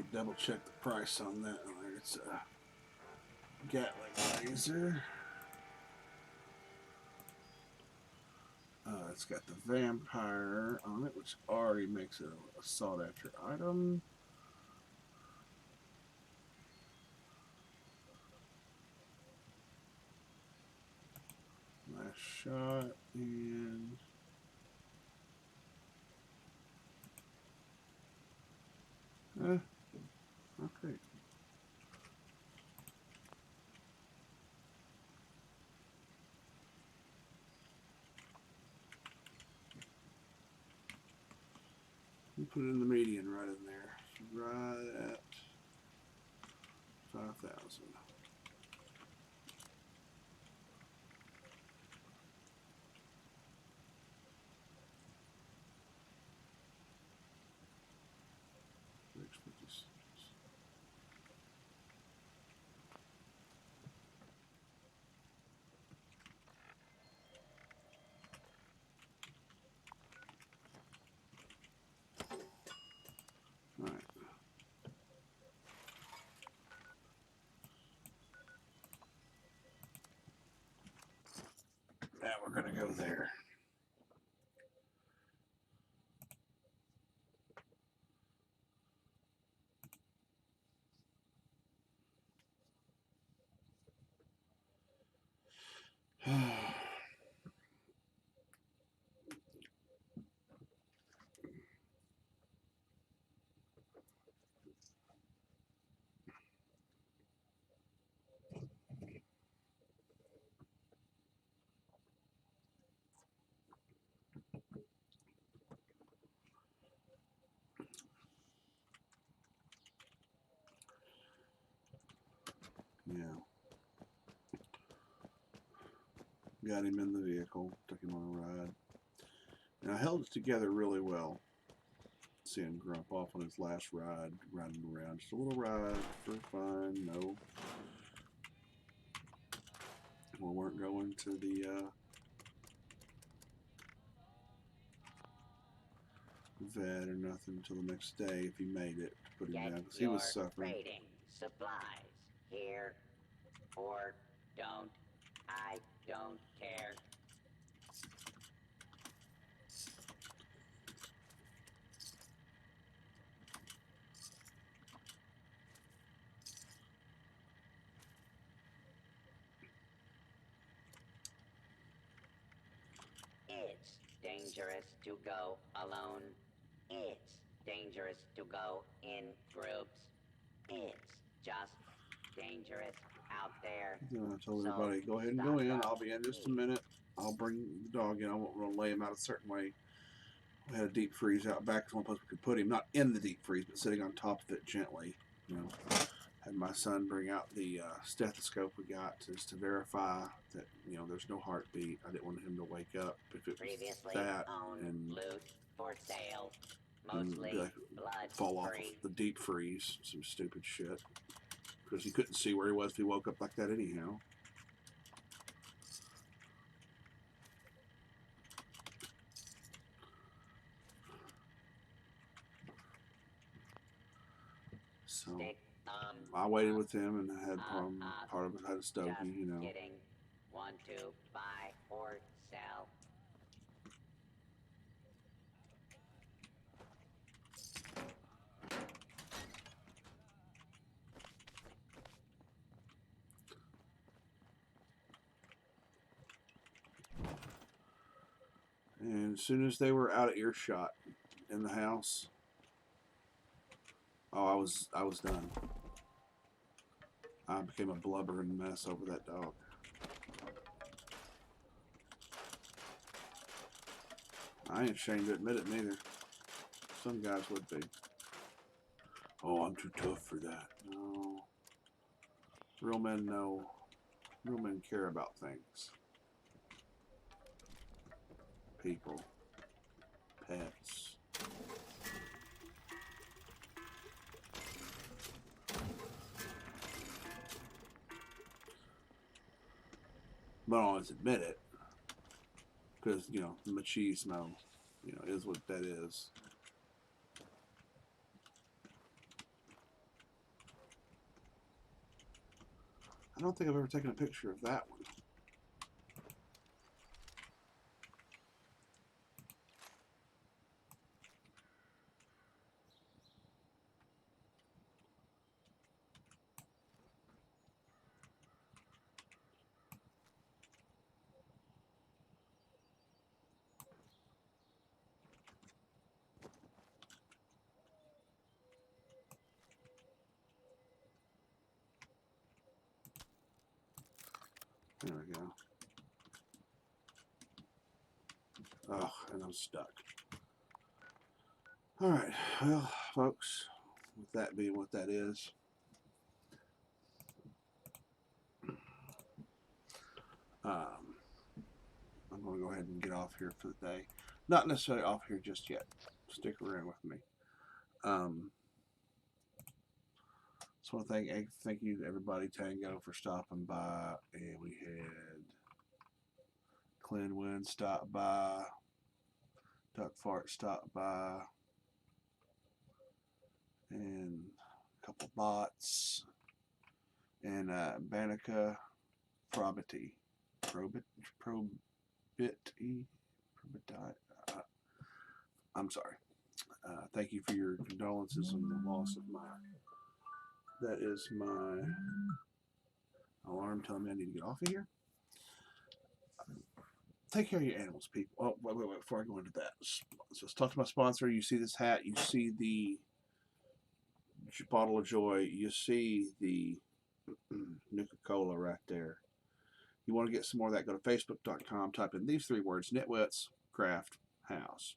me double check the price on that. It's a Gatling laser. It's got the vampire on it, which already makes it a sought after item. Last shot and okay. You put in the median right in there, right at 5,000. Right. Now we're going to go there. Yeah. Got him in the vehicle, took him on a ride. And I held it together really well. See him grump off on his last ride, riding around. Just a little ride for fun, no. We weren't going to the vet or nothing until the next day if he made it to put him down because he was suffering. Rating supplies here or don't. I don't care. It's dangerous to go alone. It's dangerous to go in groups. It's just dangerous out there. I told everybody, go ahead and go in. I'll be in just a minute. I'll bring the dog in. I won't want to lay him out a certain way. We had a deep freeze out back. One place we could put him, not in the deep freeze, but sitting on top of it gently. You know, had my son bring out the stethoscope we got just to verify that there's no heartbeat. I didn't want him to wake up if it was Previously that owned and loot for sale. Mostly like, blood fall off free. of the deep freeze. Some stupid shit. Because he couldn't see where he was if he woke up like that anyhow. So I waited with him and had part of it had a stogie, Kidding. Want to buy or sell? And as soon as they were out of earshot in the house, I was done. I became a blubbering mess over that dog. I ain't ashamed to admit it neither. Some guys would be. Oh, I'm too tough for that. No. Real men know. Real men care about things. People. Pets. But I always admit it. Because, machismo, is what that is. I don't think I've ever taken a picture of that one. There we go. Oh, and I'm stuck. Alright, well, folks, with that being what that is, I'm going to go ahead and get off here for the day. Not necessarily off here just yet. Stick around with me. Just want to thank you, everybody, Tango, for stopping by. And we had Clinwin stop by. Duck Fart stopped by. And a couple bots. And Banica Probity. I'm sorry. Thank you for your condolences on the loss of my. That is my alarm telling me I need to get off of here. Take care of your animals, people. Oh, wait. Before I go into that, so let's talk to my sponsor. You see this hat. You see the bottle of joy. You see the Nuka-Cola right there. You want to get some more of that, go to facebook.com, type in these 3 words, Nitwits Craft House.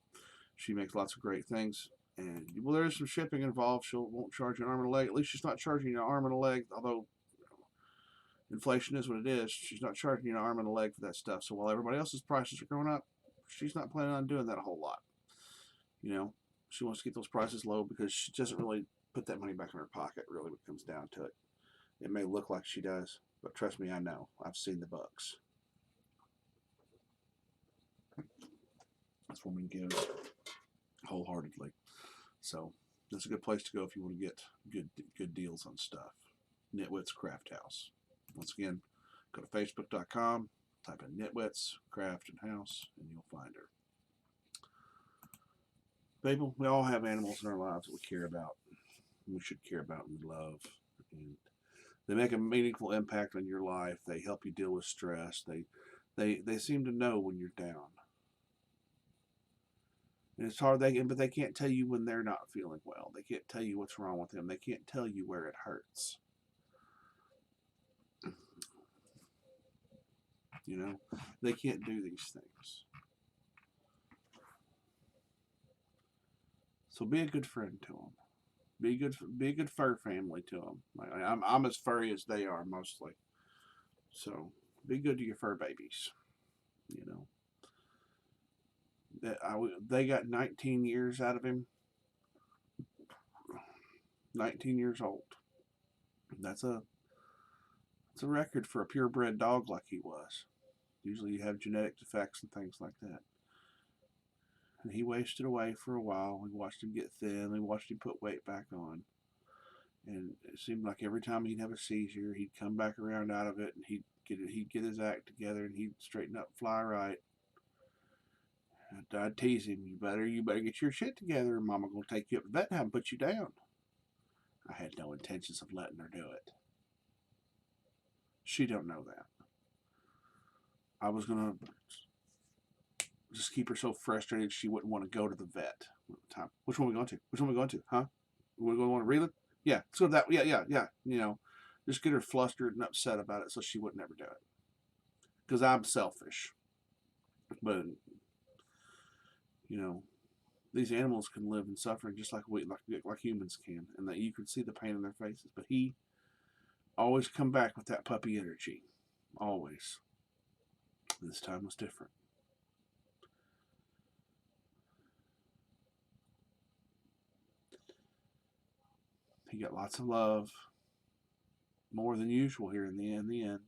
She makes lots of great things. And, well, there is some shipping involved. She won't charge you an arm and a leg. At least she's not charging you an arm and a leg, although inflation is what it is. She's not charging you an arm and a leg for that stuff. So while everybody else's prices are going up, she's not planning on doing that a whole lot. You know, she wants to keep those prices low because she doesn't really put that money back in her pocket, really, when it comes down to it. It may look like she does, but trust me, I know. I've seen the bucks. That's what we give wholeheartedly. So that's a good place to go if you want to get good deals on stuff. Nitwits Craft House. Once again, go to facebook.com, type in Nitwits Craft and House, and you'll find her. People, we all have animals in our lives that we care about. We should care about and love. And they make a meaningful impact on your life. They help you deal with stress. They seem to know when you're down. And it's hard, but they can't tell you when they're not feeling well. They can't tell you what's wrong with them. They can't tell you where it hurts. You know, they can't do these things. So be a good friend to them. Be a good fur family to them. I'm as furry as they are mostly. So be good to your fur babies. You know. They got 19 years out of him. 19 years old. That's a record for a purebred dog like he was. Usually you have genetic defects and things like that. And he wasted away for a while. We watched him get thin. We watched him put weight back on. And it seemed like every time he'd have a seizure, he'd come back around out of it, and he'd get his act together, and he'd straighten up, fly right. I'd tease him, you better get your shit together, or Mama gonna take you up to the vet and put you down. I had no intentions of letting her do it. She don't know that. I was gonna just keep her so frustrated she wouldn't want to go to the vet. Which one are we going to? Which one are we going to? Huh? We're going to Reland? Yeah, let's go to that. Yeah. You know, just get her flustered and upset about it so she would never do it. Because I'm selfish. But you know, these animals can live in suffering just like humans can, and that you can see the pain in their faces. But he always come back with that puppy energy, always. This time was different. He got lots of love, more than usual here in the end.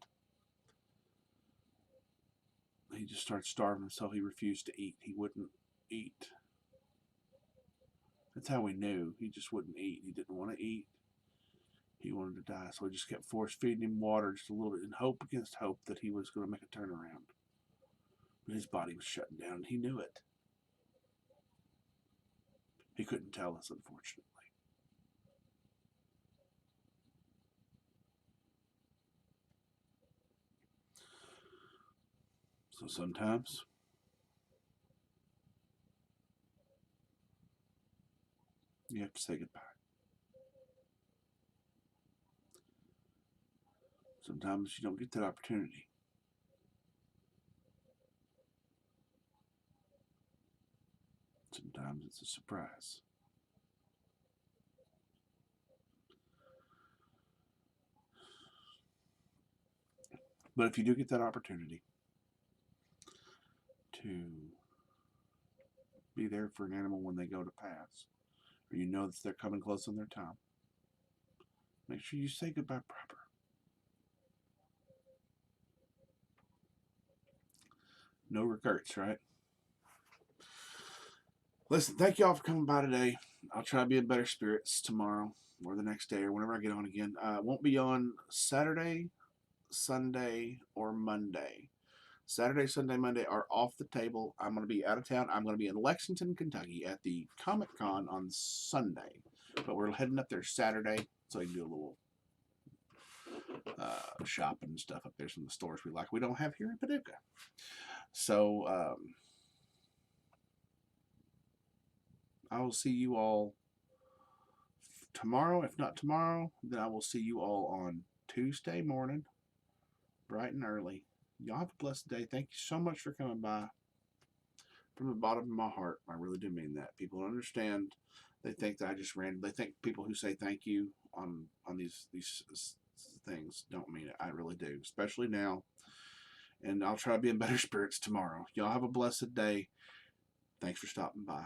He just started starving himself. He refused to eat. He wouldn't eat. That's how we knew. He just wouldn't eat. He didn't want to eat. He wanted to die, so we just kept force feeding him water just a little bit in hope against hope that he was going to make a turnaround. But his body was shutting down, and he knew it. He couldn't tell us, unfortunately. So sometimes you have to say goodbye. Sometimes you don't get that opportunity. Sometimes it's a surprise. But if you do get that opportunity to be there for an animal when they go to pass, or you know that they're coming close on their time, make sure you say goodbye proper. No regrets, right? Listen, thank y'all for coming by today. I'll try to be in better spirits tomorrow or the next day or whenever I get on again. I won't be on Saturday, Sunday, or Monday. Saturday, Sunday, Monday are off the table. I'm going to be out of town. I'm going to be in Lexington, Kentucky at the Comic-Con on Sunday. But we're heading up there Saturday so we can do a little shopping and stuff up there. Some of the stores we like. We don't have here in Paducah. So, I will see you all tomorrow. If not tomorrow, then I will see you all on Tuesday morning, bright and early. Y'all have a blessed day. Thank you so much for coming by. From the bottom of my heart, I really do mean that. People don't understand. They think that I just ran. They think people who say thank you on these things don't mean it. I really do, especially now. And I'll try to be in better spirits tomorrow. Y'all have a blessed day. Thanks for stopping by.